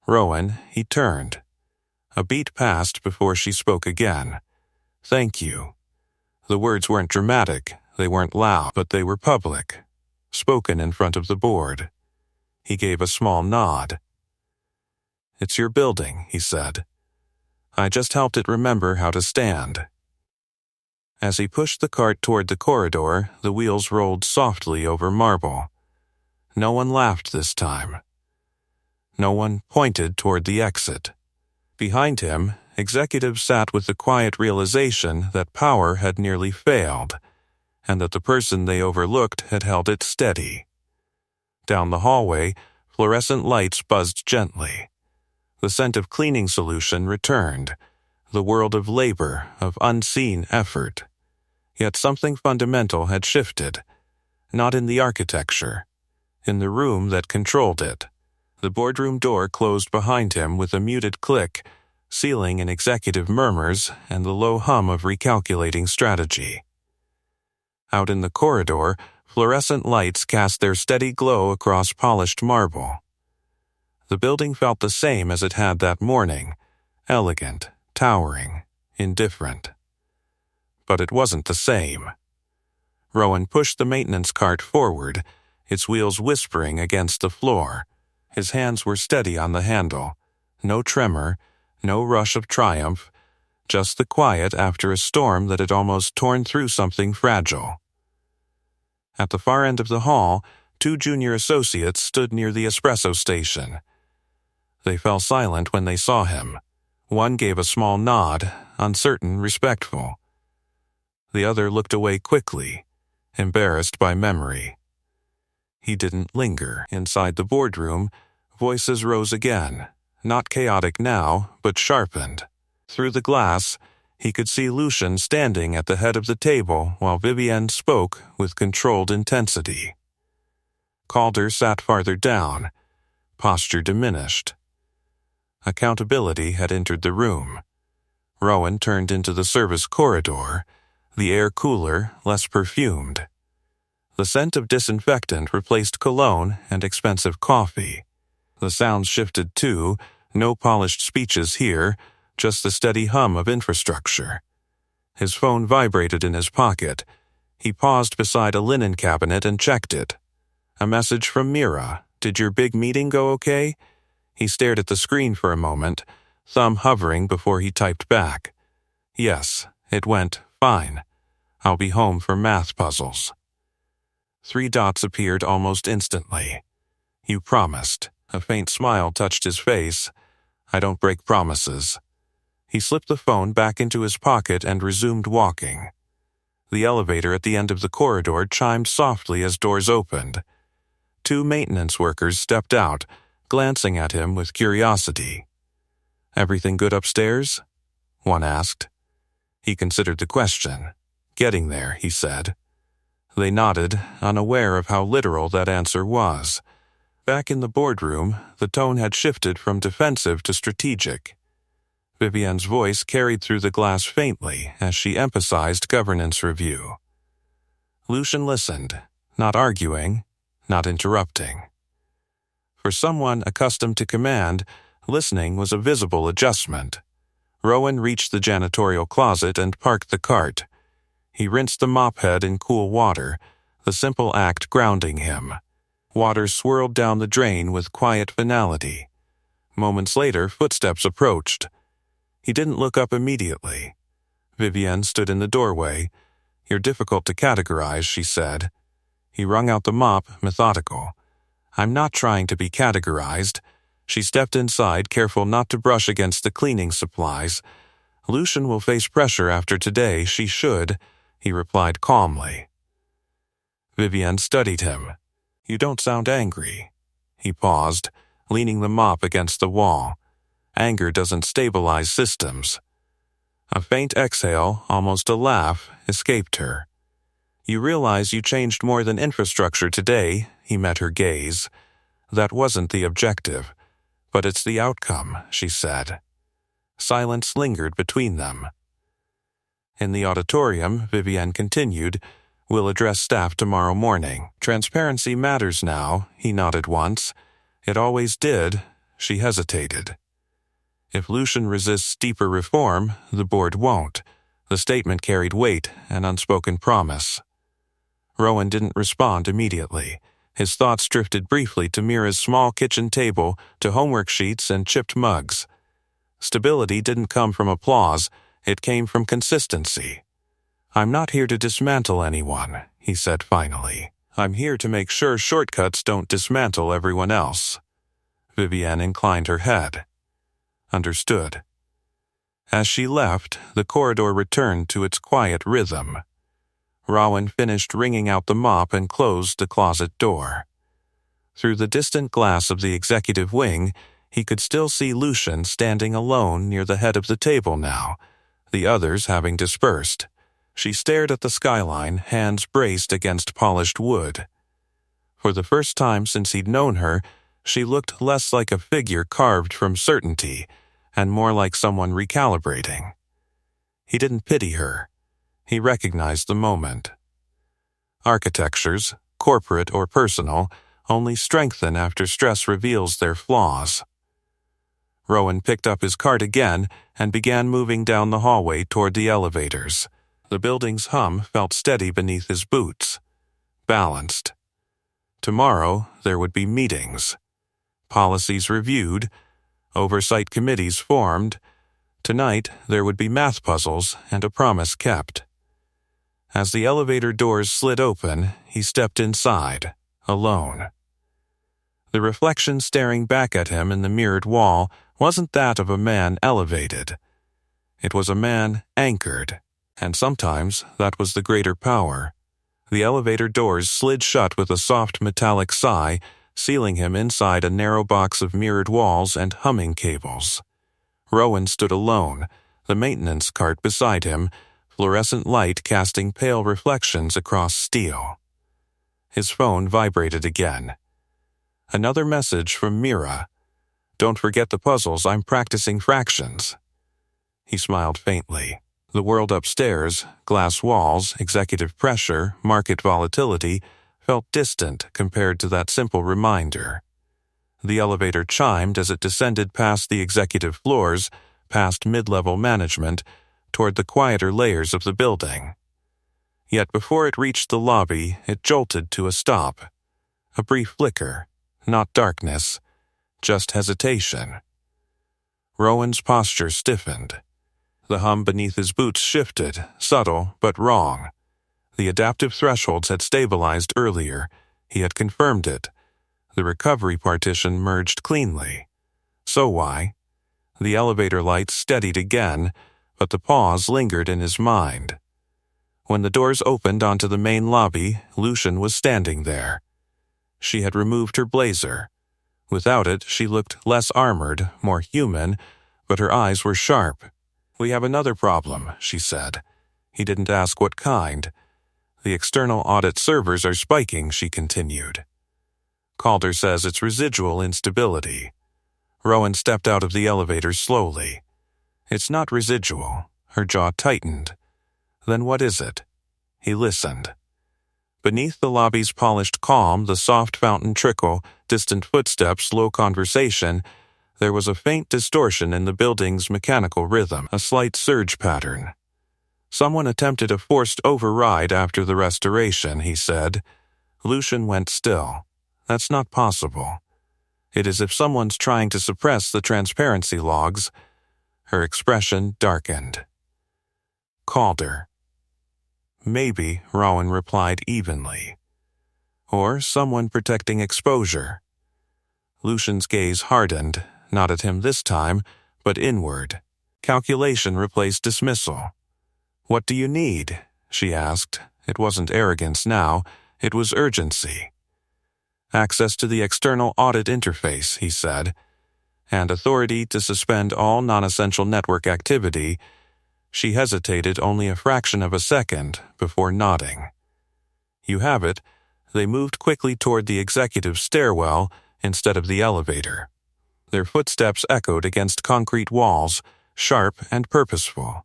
Rowan, he turned. A beat passed before she spoke again. Thank you. The words weren't dramatic, they weren't loud, but they were public, spoken in front of the board. He gave a small nod. It's your building, he said. I just helped it remember how to stand. As he pushed the cart toward the corridor, the wheels rolled softly over marble. No one laughed this time. No one pointed toward the exit. Behind him, executives sat with the quiet realization that power had nearly failed, and that the person they overlooked had held it steady. Down the hallway, fluorescent lights buzzed gently. The scent of cleaning solution returned, the world of labor, of unseen effort. Yet something fundamental had shifted, not in the architecture, in the room that controlled it. The boardroom door closed behind him with a muted click, sealing in executive murmurs and the low hum of recalculating strategy. Out in the corridor, fluorescent lights cast their steady glow across polished marble. The building felt the same as it had that morning, elegant, towering, indifferent. But it wasn't the same. Rowan pushed the maintenance cart forward, its wheels whispering against the floor. His hands were steady on the handle. No tremor, no rush of triumph, just the quiet after a storm that had almost torn through something fragile. At the far end of the hall, 2 junior associates stood near the espresso station. They fell silent when they saw him. One gave a small nod, uncertain, respectful. The other looked away quickly, embarrassed by memory. He didn't linger. Inside the boardroom, voices rose again, not chaotic now, but sharpened. Through the glass, he could see Lucian standing at the head of the table while Vivienne spoke with controlled intensity. Calder sat farther down, posture diminished. Accountability had entered the room. Rowan turned into the service corridor, the air cooler, less perfumed. The scent of disinfectant replaced cologne and expensive coffee. The sounds shifted too, no polished speeches here, just the steady hum of infrastructure. His phone vibrated in his pocket. He paused beside a linen cabinet and checked it. A message from Mira. Did your big meeting go okay? He stared at the screen for a moment, thumb hovering before he typed back. Yes, it went fine. I'll be home for math puzzles. 3 dots appeared almost instantly. You promised. A faint smile touched his face. I don't break promises. He slipped the phone back into his pocket and resumed walking. The elevator at the end of the corridor chimed softly as doors opened. 2 maintenance workers stepped out, glancing at him with curiosity. "Everything good upstairs?" one asked. He considered the question. "Getting there," he said. They nodded, unaware of how literal that answer was. Back in the boardroom, the tone had shifted from defensive to strategic. Vivienne's voice carried through the glass faintly as she emphasized governance review. Lucian listened, not arguing, not interrupting. For someone accustomed to command, listening was a visible adjustment. Rowan reached the janitorial closet and parked the cart. He rinsed the mop head in cool water, the simple act grounding him. Water swirled down the drain with quiet finality. Moments later, footsteps approached. He didn't look up immediately. Vivienne stood in the doorway. "You're difficult to categorize," she said. He wrung out the mop, methodical. "I'm not trying to be categorized." She stepped inside, careful not to brush against the cleaning supplies. "Lucian will face pressure after today. She should," he replied calmly. Vivienne studied him. "You don't sound angry." He paused, leaning the mop against the wall. Anger doesn't stabilize systems. A faint exhale, almost a laugh, escaped her. "You realize you changed more than infrastructure today," he met her gaze. "That wasn't the objective, but it's the outcome," she said. Silence lingered between them. In the auditorium, Vivienne continued, "We'll address staff tomorrow morning. Transparency matters now," he nodded once. "It always did." She hesitated. "If Lucian resists deeper reform, the board won't." The statement carried weight, an unspoken promise. Rowan didn't respond immediately. His thoughts drifted briefly to Mira's small kitchen table, to homework sheets and chipped mugs. Stability didn't come from applause, it came from consistency. "I'm not here to dismantle anyone," he said finally. "I'm here to make sure shortcuts don't dismantle everyone else." Vivienne inclined her head. Understood. As she left, the corridor returned to its quiet rhythm. Rowan finished wringing out the mop and closed the closet door. Through the distant glass of the executive wing, he could still see Lucian standing alone near the head of the table now, the others having dispersed. She stared at the skyline, hands braced against polished wood. For the first time since he'd known her, she looked less like a figure carved from certainty, and more like someone recalibrating. He didn't pity her. He recognized the moment. Architectures, corporate or personal, only strengthen after stress reveals their flaws. Rowan picked up his cart again and began moving down the hallway toward the elevators. The building's hum felt steady beneath his boots. Balanced. Tomorrow there would be meetings. Policies reviewed. Oversight committees formed. Tonight there would be math puzzles and a promise kept. As the elevator doors slid open, he stepped inside, alone. The reflection staring back at him in the mirrored wall wasn't that of a man elevated. It was a man anchored, and sometimes that was the greater power. The elevator doors slid shut with a soft metallic sigh, sealing him inside a narrow box of mirrored walls and humming cables. Rowan stood alone, the maintenance cart beside him, fluorescent light casting pale reflections across steel. His phone vibrated again. Another message from Mira. "Don't forget the puzzles, I'm practicing fractions." He smiled faintly. The world upstairs, glass walls, executive pressure, market volatility, felt distant compared to that simple reminder. The elevator chimed as it descended past the executive floors, past mid-level management, toward the quieter layers of the building. Yet before it reached the lobby, it jolted to a stop. A brief flicker, not darkness, just hesitation. Rowan's posture stiffened. The hum beneath his boots shifted, subtle but wrong. The adaptive thresholds had stabilized earlier. He had confirmed it. The recovery partition merged cleanly. So why? The elevator lights steadied again, but the pause lingered in his mind. When the doors opened onto the main lobby, Lucian was standing there. She had removed her blazer. Without it, she looked less armored, more human, but her eyes were sharp. "We have another problem," she said. He didn't ask what kind. "The external audit servers are spiking," she continued. "Calder says it's residual instability." Rowan stepped out of the elevator slowly. "It's not residual." Her jaw tightened. "Then what is it?" He listened. Beneath the lobby's polished calm, the soft fountain trickle, distant footsteps, low conversation, there was a faint distortion in the building's mechanical rhythm, a slight surge pattern. "Someone attempted a forced override after the restoration," he said. Lucian went still. "That's not possible. It is if someone's trying to suppress the transparency logs." Her expression darkened. "Calder." "Maybe," Rowan replied evenly. "Or someone protecting exposure." Lucian's gaze hardened, not at him this time, but inward. Calculation replaced dismissal. "What do you need?" she asked. It wasn't arrogance now, it was urgency. "Access to the external audit interface," he said, "and authority to suspend all non-essential network activity." She hesitated only a fraction of a second before nodding. "You have it." They moved quickly toward the executive stairwell instead of the elevator. Their footsteps echoed against concrete walls, sharp and purposeful.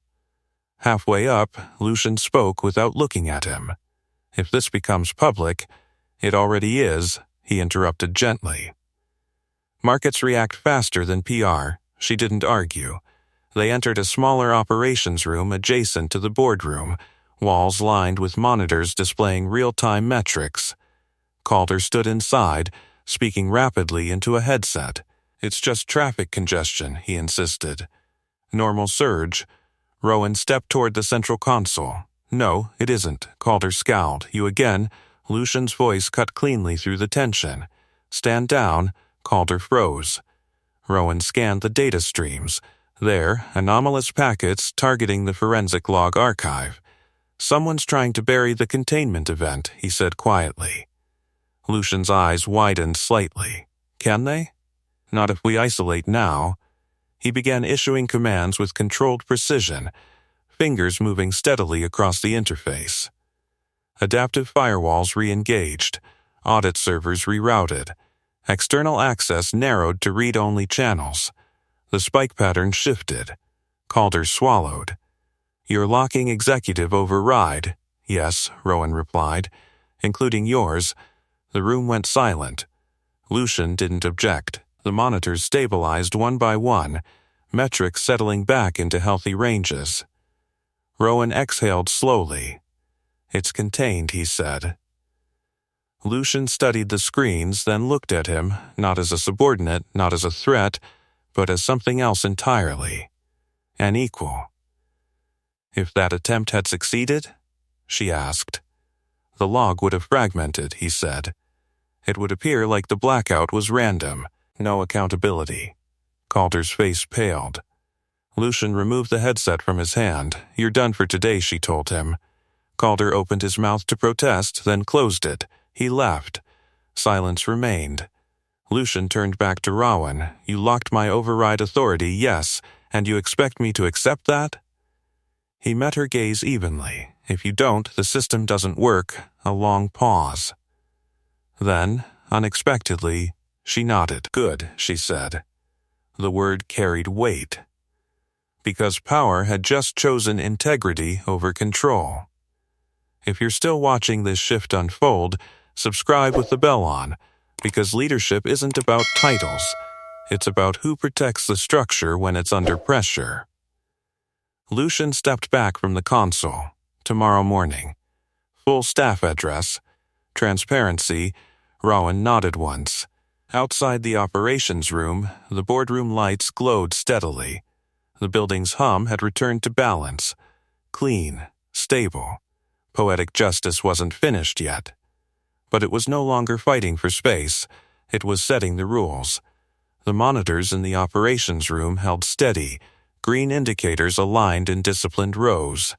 Halfway up, Lucian spoke without looking at him. "If this becomes public—" "It already is," he interrupted gently. "Markets react faster than PR." She didn't argue. They entered a smaller operations room adjacent to the boardroom, walls lined with monitors displaying real-time metrics. Calder stood inside, speaking rapidly into a headset. "It's just traffic congestion," he insisted. "Normal surge." Rowan stepped toward the central console. "No, it isn't." Calder scowled. "You again." Lucian's voice cut cleanly through the tension. "Stand down." Calder froze. Rowan scanned the data streams. There, anomalous packets targeting the forensic log archive. "Someone's trying to bury the containment event," he said quietly. Lucian's eyes widened slightly. "Can they?" "Not if we isolate now." He began issuing commands with controlled precision, fingers moving steadily across the interface. Adaptive firewalls re-engaged, audit servers rerouted, external access narrowed to read-only channels. The spike pattern shifted. Calder swallowed. "You're locking executive override." "Yes," Rowan replied, "including yours." The room went silent. Lucian didn't object. The monitors stabilized one by one, metrics settling back into healthy ranges. Rowan exhaled slowly. "It's contained," he said. Lucian studied the screens, then looked at him, not as a subordinate, not as a threat, but as something else entirely. An equal. "If that attempt had succeeded?" she asked. "The log would have fragmented," he said. "It would appear like the blackout was random. No accountability." Calder's face paled. Lucian removed the headset from his hand. "You're done for today," she told him. Calder opened his mouth to protest, then closed it. He left. Silence remained. Lucian turned back to Rowan. "You locked my override authority, yes, and you expect me to accept that?" He met her gaze evenly. "If you don't, the system doesn't work." A long pause. Then, unexpectedly, she nodded. "Good," she said. The word carried weight. Because power had just chosen integrity over control. If you're still watching this shift unfold, subscribe with the bell on, because leadership isn't about titles. It's about who protects the structure when it's under pressure. Lucian stepped back from the console. Tomorrow morning. Full staff address. Transparency. Rowan nodded once. Outside the operations room, the boardroom lights glowed steadily. The building's hum had returned to balance. Clean. Stable. Poetic justice wasn't finished yet. But it was no longer fighting for space. It was setting the rules. The monitors in the operations room held steady, green indicators aligned in disciplined rows.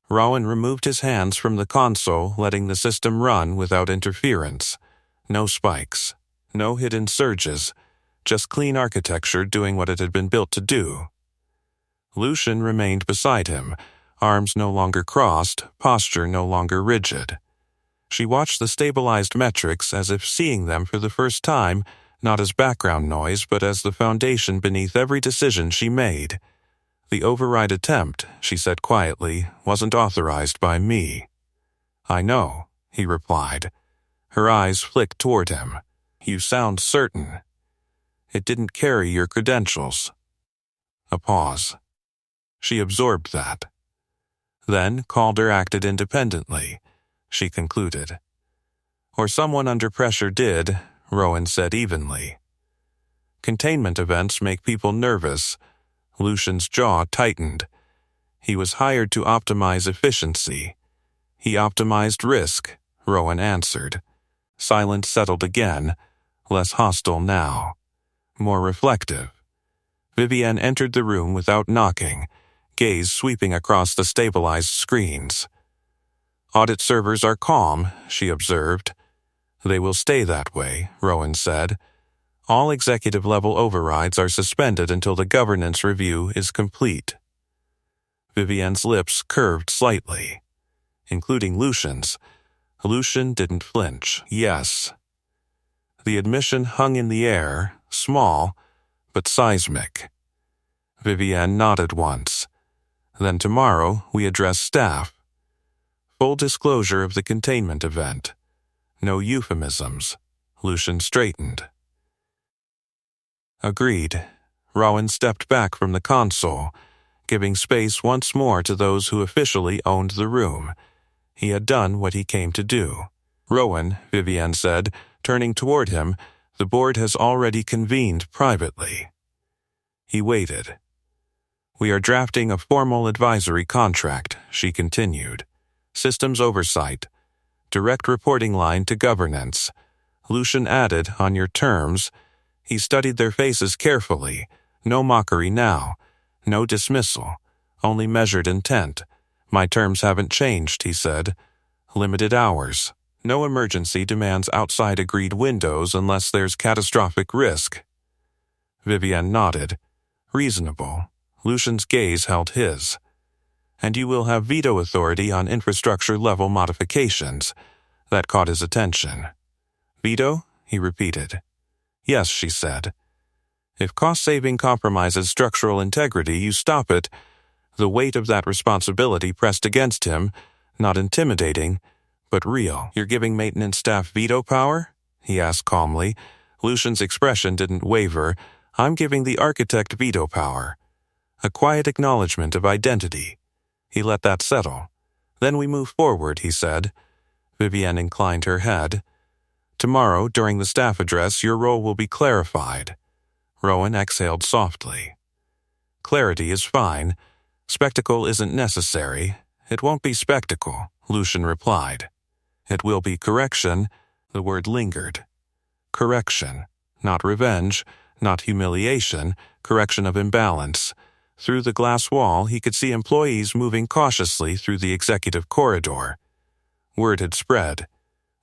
Rowan removed his hands from the console, letting the system run without interference. No spikes, no hidden surges, just clean architecture doing what it had been built to do. Lucian remained beside him, arms no longer crossed, posture no longer rigid. She watched the stabilized metrics as if seeing them for the first time, not as background noise but as the foundation beneath every decision she made. The override attempt, she said quietly, wasn't authorized by me. I know, he replied. Her eyes flicked toward him. You sound certain. It didn't carry your credentials. A pause. She absorbed that. Then Calder acted independently, she concluded. Or someone under pressure did, Rowan said evenly. Containment events make people nervous. Lucian's jaw tightened. He was hired to optimize efficiency. He optimized risk, Rowan answered. Silence settled again, less hostile now, more reflective. Vivienne entered the room without knocking, gaze sweeping across the stabilized screens. Audit servers are calm, she observed. They will stay that way, Rowan said. All executive-level overrides are suspended until the governance review is complete. Vivienne's lips curved slightly, including Lucian's. Lucian didn't flinch. Yes. The admission hung in the air, small, but seismic. Vivienne nodded once. Then tomorrow we address staff. Full disclosure of the containment event. No euphemisms. Lucian straightened. Agreed. Rowan stepped back from the console, giving space once more to those who officially owned the room. He had done what he came to do. Rowan, Vivienne said, turning toward him, the board has already convened privately. He waited. We are drafting a formal advisory contract, she continued. Systems oversight. Direct reporting line to governance. Lucian added, on your terms. He studied their faces carefully. No mockery now. No dismissal. Only measured intent. My terms haven't changed, he said. Limited hours. No emergency demands outside agreed windows unless there's catastrophic risk. Vivienne nodded. Reasonable. Lucian's gaze held his. And you will have veto authority on infrastructure-level modifications. That caught his attention. Veto? He repeated. Yes, she said. If cost-saving compromises structural integrity, you stop it. The weight of that responsibility pressed against him, not intimidating, but real. You're giving maintenance staff veto power? He asked calmly. Lucian's expression didn't waver. I'm giving the architect veto power. A quiet acknowledgement of identity. He let that settle. Then we move forward, he said. Vivienne inclined her head. Tomorrow, during the staff address, your role will be clarified. Rowan exhaled softly. Clarity is fine. Spectacle isn't necessary. It won't be spectacle, Lucian replied. It will be correction. The word lingered. Correction. Not revenge, not humiliation, correction of imbalance. Through the glass wall, he could see employees moving cautiously through the executive corridor. Word had spread.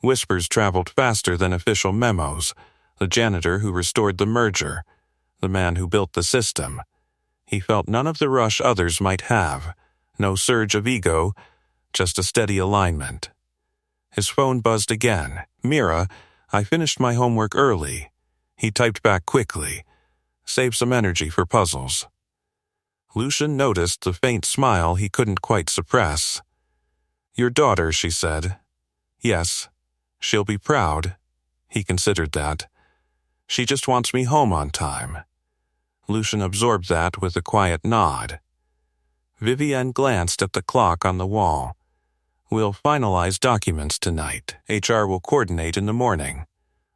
Whispers traveled faster than official memos. The janitor who restored the merger. The man who built the system. He felt none of the rush others might have. No surge of ego, just a steady alignment. His phone buzzed again. Mira, I finished my homework early. He typed back quickly. Save some energy for puzzles. Lucian noticed the faint smile he couldn't quite suppress. Your daughter, she said. Yes. She'll be proud. He considered that. She just wants me home on time. Lucian absorbed that with a quiet nod. Vivienne glanced at the clock on the wall. We'll finalize documents tonight. HR will coordinate in the morning.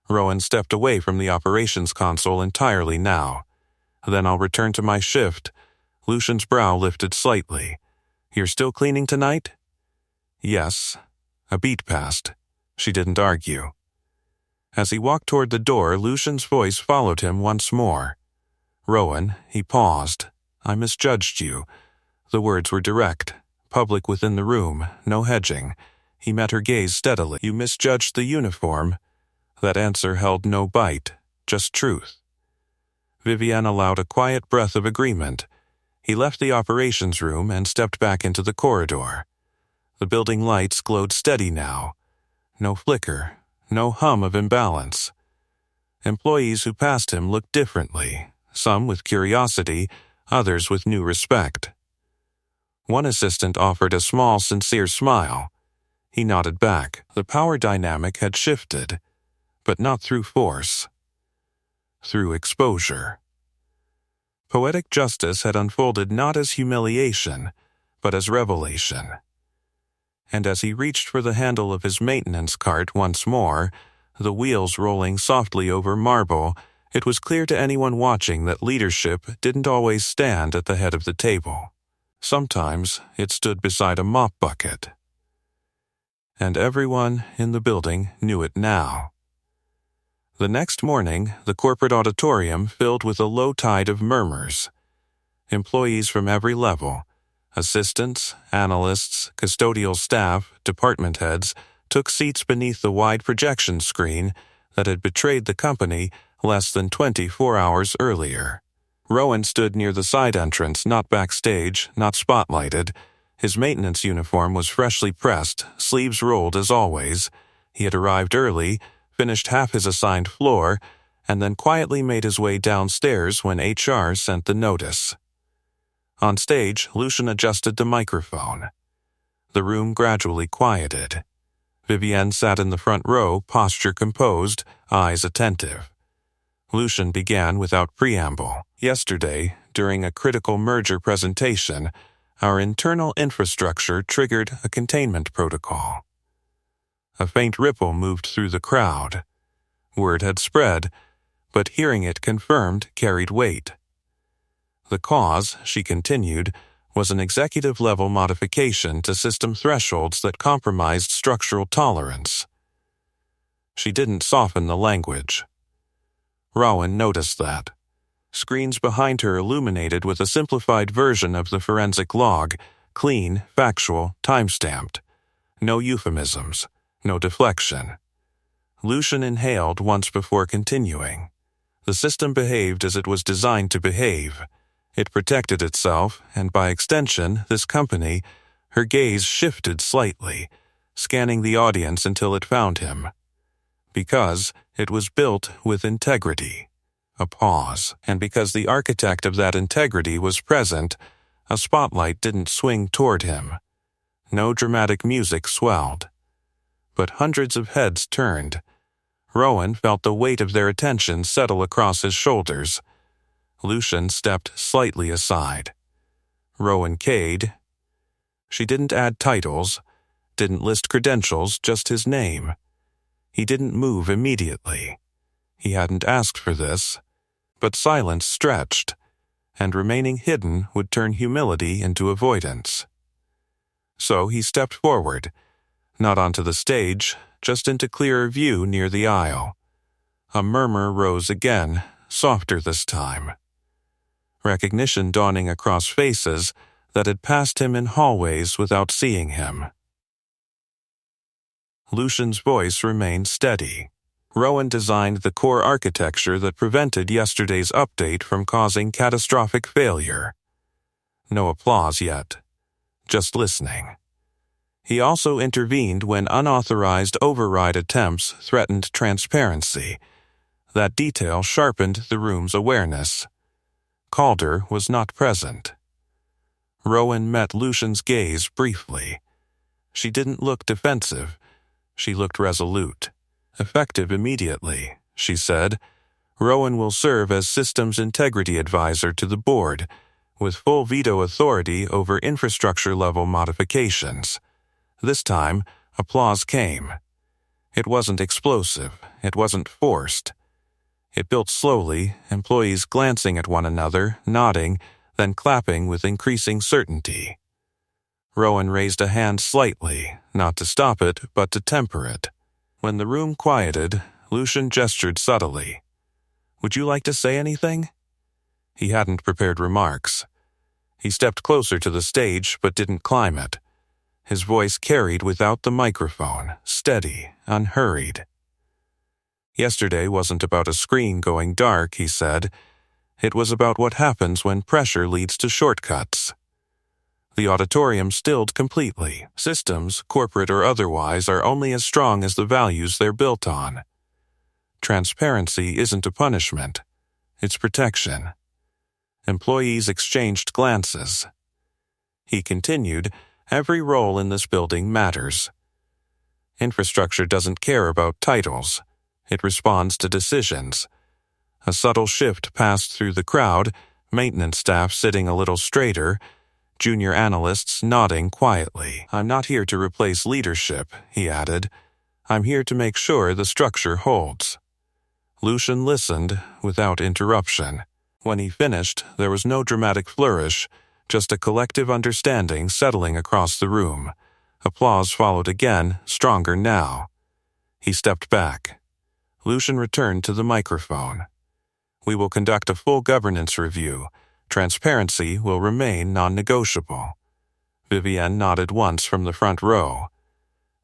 Rowan stepped away from the operations console entirely now. Then I'll return to my shift. Lucian's brow lifted slightly. You're still cleaning tonight? Yes. A beat passed. She didn't argue. As he walked toward the door, Lucian's voice followed him once more. "Rowan," he paused. "I misjudged you." The words were direct, public within the room, no hedging. He met her gaze steadily. "You misjudged the uniform." That answer held no bite, just truth. Vivienne allowed a quiet breath of agreement. He left the operations room and stepped back into the corridor. The building lights glowed steady now. No flicker, no hum of imbalance. Employees who passed him looked differently, some with curiosity, others with new respect. One assistant offered a small, sincere smile. He nodded back. The power dynamic had shifted, but not through force. Through exposure. Poetic justice had unfolded not as humiliation, but as revelation. And as he reached for the handle of his maintenance cart once more, the wheels rolling softly over marble, it was clear to anyone watching that leadership didn't always stand at the head of the table. Sometimes it stood beside a mop bucket. And everyone in the building knew it now. The next morning, the corporate auditorium filled with a low tide of murmurs. Employees from every level, assistants, analysts, custodial staff, department heads, took seats beneath the wide projection screen that had betrayed the company less than 24 hours earlier. Rowan stood near the side entrance, not backstage, not spotlighted. His maintenance uniform was freshly pressed, sleeves rolled as always. He had arrived early, finished half his assigned floor, and then quietly made his way downstairs when HR sent the notice. On stage, Lucian adjusted the microphone. The room gradually quieted. Vivienne sat in the front row, posture composed, eyes attentive. Lucian began without preamble. "Yesterday, during a critical merger presentation, our internal infrastructure triggered a containment protocol." A faint ripple moved through the crowd. Word had spread, but hearing it confirmed carried weight. The cause, she continued, was an executive-level modification to system thresholds that compromised structural tolerance. She didn't soften the language. Rowan noticed that. Screens behind her illuminated with a simplified version of the forensic log, clean, factual, time-stamped. No euphemisms. No deflection. Lucian inhaled once before continuing. The system behaved as it was designed to behave. It protected itself, and by extension, this company. Her gaze shifted slightly, scanning the audience until it found him. Because it was built with integrity. A pause. And because the architect of that integrity was present, a spotlight didn't swing toward him. No dramatic music swelled. But hundreds of heads turned. Rowan felt the weight of their attention settle across his shoulders. Lucian stepped slightly aside. Rowan Cade. She didn't add titles, didn't list credentials, just his name. He didn't move immediately. He hadn't asked for this, but silence stretched, and remaining hidden would turn humility into avoidance. So he stepped forward, not onto the stage, just into clearer view near the aisle. A murmur rose again, softer this time. Recognition dawning across faces that had passed him in hallways without seeing him. Lucian's voice remained steady. Rowan designed the core architecture that prevented yesterday's update from causing catastrophic failure. No applause yet, just listening. He also intervened when unauthorized override attempts threatened transparency. That detail sharpened the room's awareness. Calder was not present. Rowan met Lucian's gaze briefly. She didn't look defensive. She looked resolute. "Effective immediately," she said. "Rowan will serve as systems integrity advisor to the board, with full veto authority over infrastructure-level modifications." This time, applause came. It wasn't explosive. It wasn't forced. It built slowly, employees glancing at one another, nodding, then clapping with increasing certainty. Rowan raised a hand slightly, not to stop it, but to temper it. When the room quieted, Lucian gestured subtly. Would you like to say anything? He hadn't prepared remarks. He stepped closer to the stage but didn't climb it. His voice carried without the microphone, steady, unhurried. Yesterday wasn't about a screen going dark, he said. It was about what happens when pressure leads to shortcuts. The auditorium stilled completely. Systems, corporate or otherwise, are only as strong as the values they're built on. Transparency isn't a punishment. It's protection. Employees exchanged glances. He continued, every role in this building matters. Infrastructure doesn't care about titles. It responds to decisions. A subtle shift passed through the crowd, maintenance staff sitting a little straighter, junior analysts nodding quietly. I'm not here to replace leadership, he added. I'm here to make sure the structure holds. Lucian listened without interruption. When he finished, there was no dramatic flourish, just a collective understanding settling across the room. Applause followed again, stronger now. He stepped back. Lucian returned to the microphone. We will conduct a full governance review. Transparency will remain non-negotiable. Vivienne nodded once from the front row.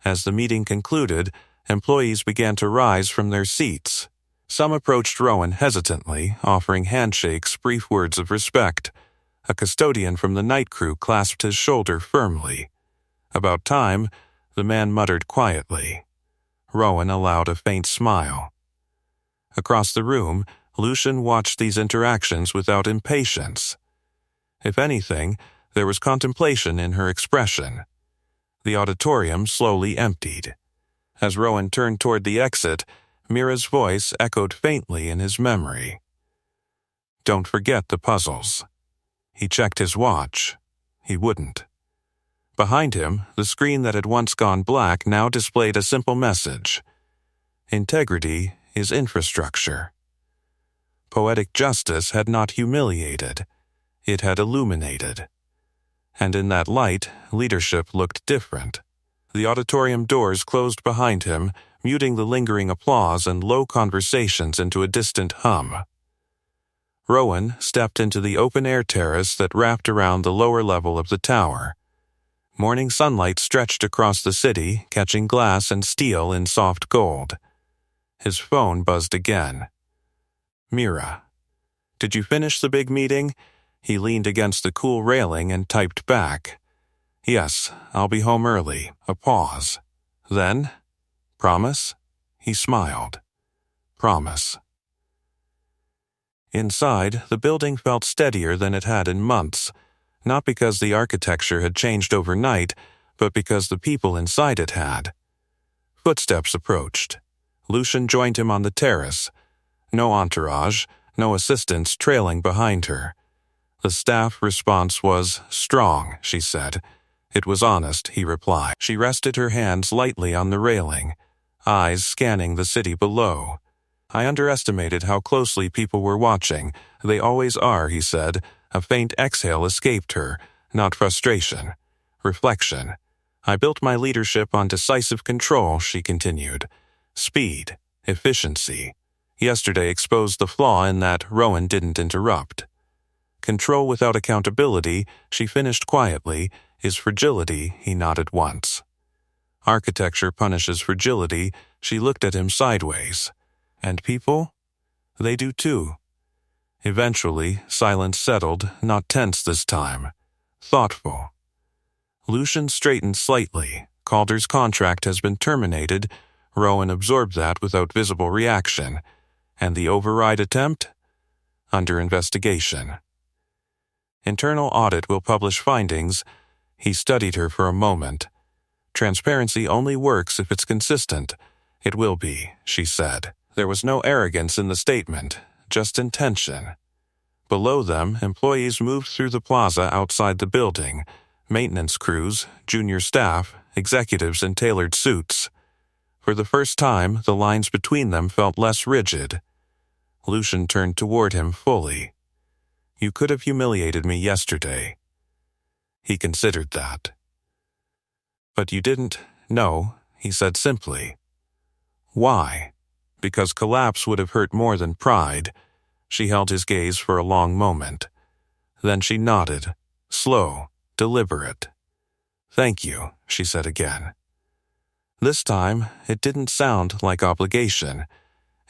As the meeting concluded, employees began to rise from their seats. Some approached Rowan hesitantly, offering handshakes, brief words of respect. A custodian from the night crew clasped his shoulder firmly. About time, the man muttered quietly. Rowan allowed a faint smile. Across the room, Lucian watched these interactions without impatience. If anything, there was contemplation in her expression. The auditorium slowly emptied. As Rowan turned toward the exit, Mira's voice echoed faintly in his memory. Don't forget the puzzles. He checked his watch. He wouldn't. Behind him, the screen that had once gone black now displayed a simple message. Integrity is infrastructure. Poetic justice had not humiliated. It had illuminated. And in that light, leadership looked different. The auditorium doors closed behind him, muting the lingering applause and low conversations into a distant hum. Rowan stepped into the open-air terrace that wrapped around the lower level of the tower. Morning sunlight stretched across the city, catching glass and steel in soft gold. His phone buzzed again. Mira. Did you finish the big meeting? He leaned against the cool railing and typed back. Yes, I'll be home early. A pause. Then? Promise? He smiled. Promise. Inside, the building felt steadier than it had in months, not because the architecture had changed overnight, but because the people inside it had. Footsteps approached. Lucian joined him on the terrace. No entourage, no assistants trailing behind her. The staff response was strong, she said. It was honest, he replied. She rested her hands lightly on the railing, eyes scanning the city below. I underestimated how closely people were watching. They always are, he said. A faint exhale escaped her, not frustration. Reflection. I built my leadership on decisive control, she continued. Speed. Efficiency. Yesterday exposed the flaw in that Rowan didn't interrupt. Control without accountability, she finished quietly, is fragility, he nodded once. Architecture punishes fragility, she looked at him sideways. And people? They do too. Eventually, silence settled, not tense this time. Thoughtful. Lucian straightened slightly. Calder's contract has been terminated. Rowan absorbed that without visible reaction. And the override attempt? Under investigation. Internal audit will publish findings. He studied her for a moment. Transparency only works if it's consistent. It will be, she said. There was no arrogance in the statement, just intention. Below them, employees moved through the plaza outside the building. Maintenance crews, junior staff, executives in tailored suits. For the first time, the lines between them felt less rigid. Lucian turned toward him fully. You could have humiliated me yesterday. He considered that. But you didn't. No, he said simply. Why? Because collapse would have hurt more than pride, she held his gaze for a long moment. Then she nodded, slow, deliberate. "Thank you," she said again. This time, it didn't sound like obligation.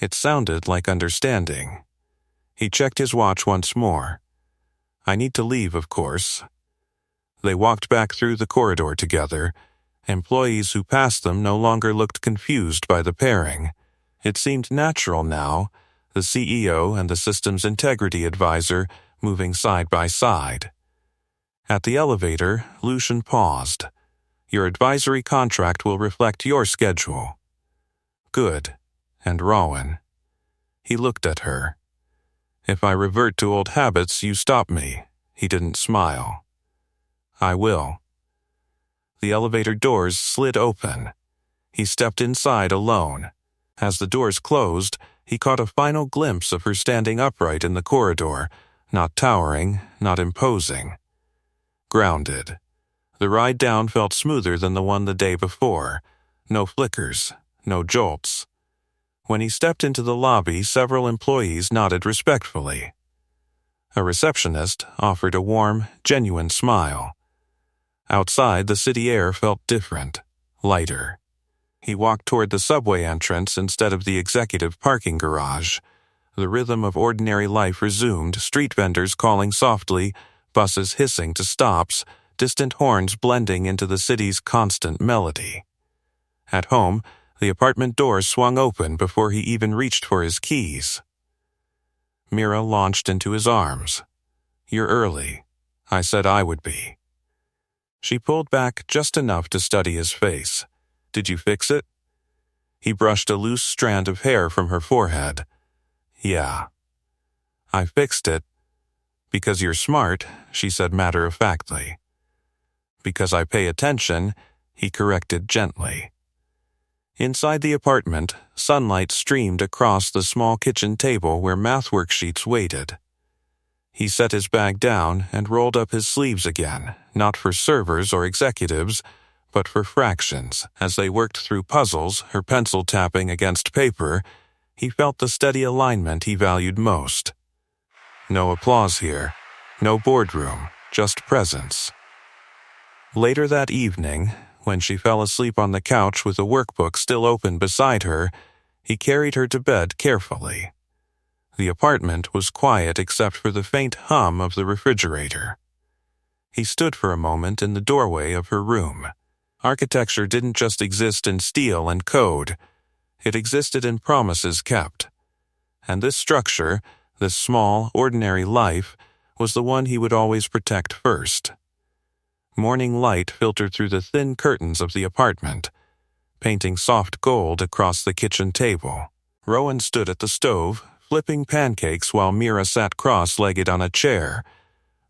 It sounded like understanding. He checked his watch once more. "I need to leave, of course." They walked back through the corridor together. Employees who passed them no longer looked confused by the pairing. It seemed natural now, the CEO and the system's integrity advisor moving side by side. At the elevator, Lucian paused. "Your advisory contract will reflect your schedule." "Good." And Rowan. He looked at her. "If I revert to old habits, you stop me." He didn't smile. "I will." The elevator doors slid open. He stepped inside alone. As the doors closed, he caught a final glimpse of her standing upright in the corridor, not towering, not imposing. Grounded. The ride down felt smoother than the one the day before. No flickers, no jolts. When he stepped into the lobby, several employees nodded respectfully. A receptionist offered a warm, genuine smile. Outside, the city air felt different, lighter. He walked toward the subway entrance instead of the executive parking garage. The rhythm of ordinary life resumed, street vendors calling softly, buses hissing to stops, distant horns blending into the city's constant melody. At home, the apartment door swung open before he even reached for his keys. Mira launched into his arms. "You're early. I said I would be." She pulled back just enough to study his face. "Did you fix it?" He brushed a loose strand of hair from her forehead. "Yeah." "I fixed it." "Because you're smart," she said matter-of-factly. "Because I pay attention," he corrected gently. Inside the apartment, sunlight streamed across the small kitchen table where math worksheets waited. He set his bag down and rolled up his sleeves again, not for servers or executives, but for fractions. As they worked through puzzles, her pencil tapping against paper, he felt the steady alignment he valued most. No applause here, no boardroom, just presence. Later that evening, when she fell asleep on the couch with a workbook still open beside her, he carried her to bed carefully. The apartment was quiet except for the faint hum of the refrigerator. He stood for a moment in the doorway of her room. Architecture didn't just exist in steel and code. It existed in promises kept. And this structure, this small, ordinary life, was the one he would always protect first. Morning light filtered through the thin curtains of the apartment, painting soft gold across the kitchen table. Rowan stood at the stove, flipping pancakes while Mira sat cross-legged on a chair,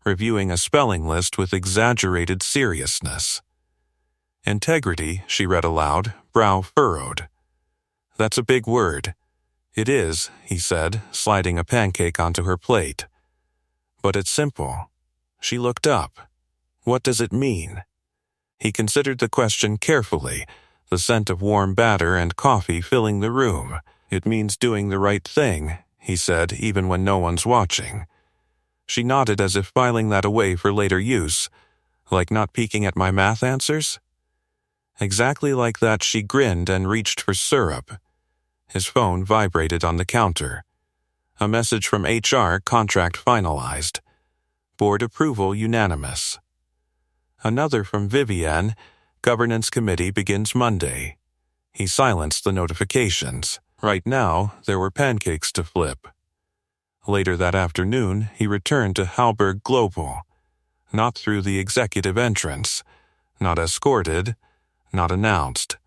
reviewing a spelling list with exaggerated seriousness. "Integrity," she read aloud, brow furrowed. "That's a big word." "It is," he said, sliding a pancake onto her plate. "But it's simple." She looked up. "What does it mean?" He considered the question carefully, the scent of warm batter and coffee filling the room. "It means doing the right thing," he said, even when no one's watching. She nodded as if filing that away for later use. "Like not peeking at my math answers?" Exactly like that, she grinned and reached for syrup. His phone vibrated on the counter. A message from HR, contract finalized. Board approval unanimous. Another from Vivienne, governance committee begins Monday. He silenced the notifications. Right now, there were pancakes to flip. Later that afternoon, he returned to Halberg Global. Not through the executive entrance. Not escorted. Not announced.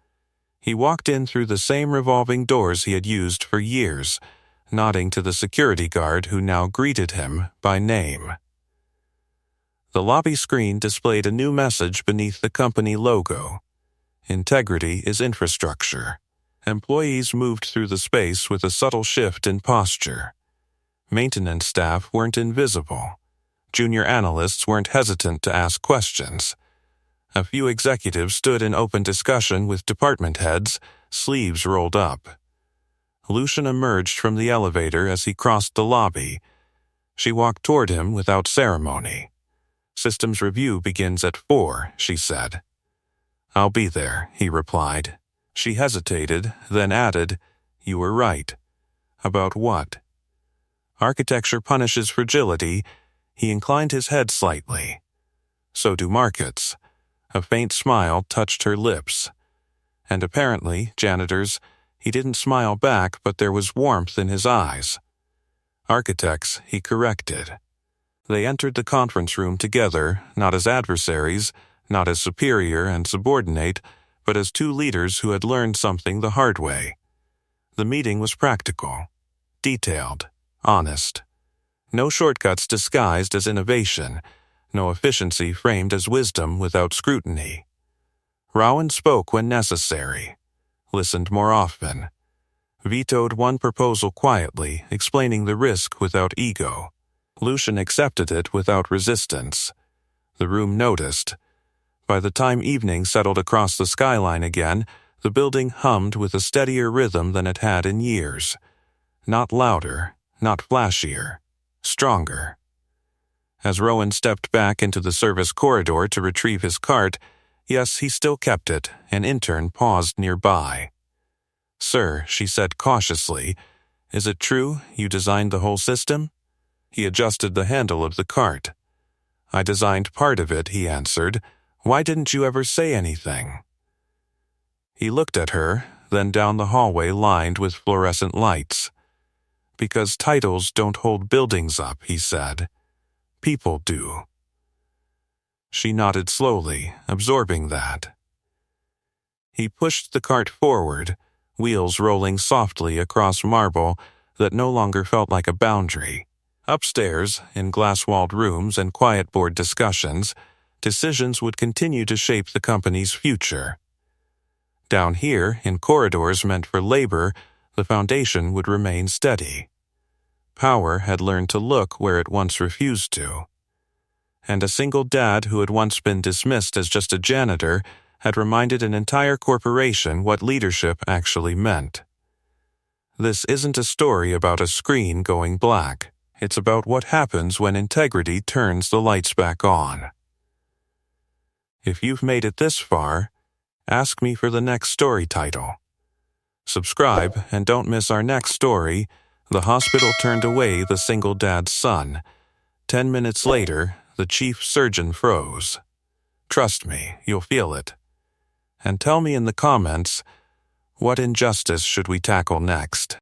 He walked in through the same revolving doors he had used for years, nodding to the security guard who now greeted him by name. The lobby screen displayed a new message beneath the company logo. Integrity is infrastructure. Employees moved through the space with a subtle shift in posture. Maintenance staff weren't invisible. Junior analysts weren't hesitant to ask questions. A few executives stood in open discussion with department heads, sleeves rolled up. Lucian emerged from the elevator as he crossed the lobby. She walked toward him without ceremony. "Systems review begins at 4, she said. "I'll be there," he replied. She hesitated, then added, "You were right." "About what?" "Architecture punishes fragility." He inclined his head slightly. "So do markets." A faint smile touched her lips. "And apparently, janitors." He didn't smile back, but there was warmth in his eyes. "Architects," he corrected. They entered the conference room together, not as adversaries, not as superior and subordinate, but as two leaders who had learned something the hard way. The meeting was practical, detailed, honest. No shortcuts disguised as innovation, no efficiency framed as wisdom without scrutiny. Rowan spoke when necessary, listened more often, vetoed one proposal quietly, explaining the risk without ego. Lucian accepted it without resistance. The room noticed. By the time evening settled across the skyline again, the building hummed with a steadier rhythm than it had in years. Not louder, not flashier, stronger. As Rowan stepped back into the service corridor to retrieve his cart, yes, he still kept it, an intern paused nearby. "Sir," she said cautiously, "is it true you designed the whole system?" He adjusted the handle of the cart. "I designed part of it," he answered. "Why didn't you ever say anything?" He looked at her, then down the hallway lined with fluorescent lights. "Because titles don't hold buildings up," he said. "People do." She nodded slowly, absorbing that. He pushed the cart forward, wheels rolling softly across marble that no longer felt like a boundary. Upstairs, in glass-walled rooms and quiet-board discussions, decisions would continue to shape the company's future. Down here, in corridors meant for labor, the foundation would remain steady. Power had learned to look where it once refused to. And a single dad who had once been dismissed as just a janitor had reminded an entire corporation what leadership actually meant. This isn't a story about a screen going black. It's about what happens when integrity turns the lights back on. If you've made it this far, ask me for the next story title. Subscribe and don't miss our next story, The Hospital Turned Away the Single Dad's Son. 10 minutes later, the chief surgeon froze. Trust me, you'll feel it. And tell me in the comments, what injustice should we tackle next?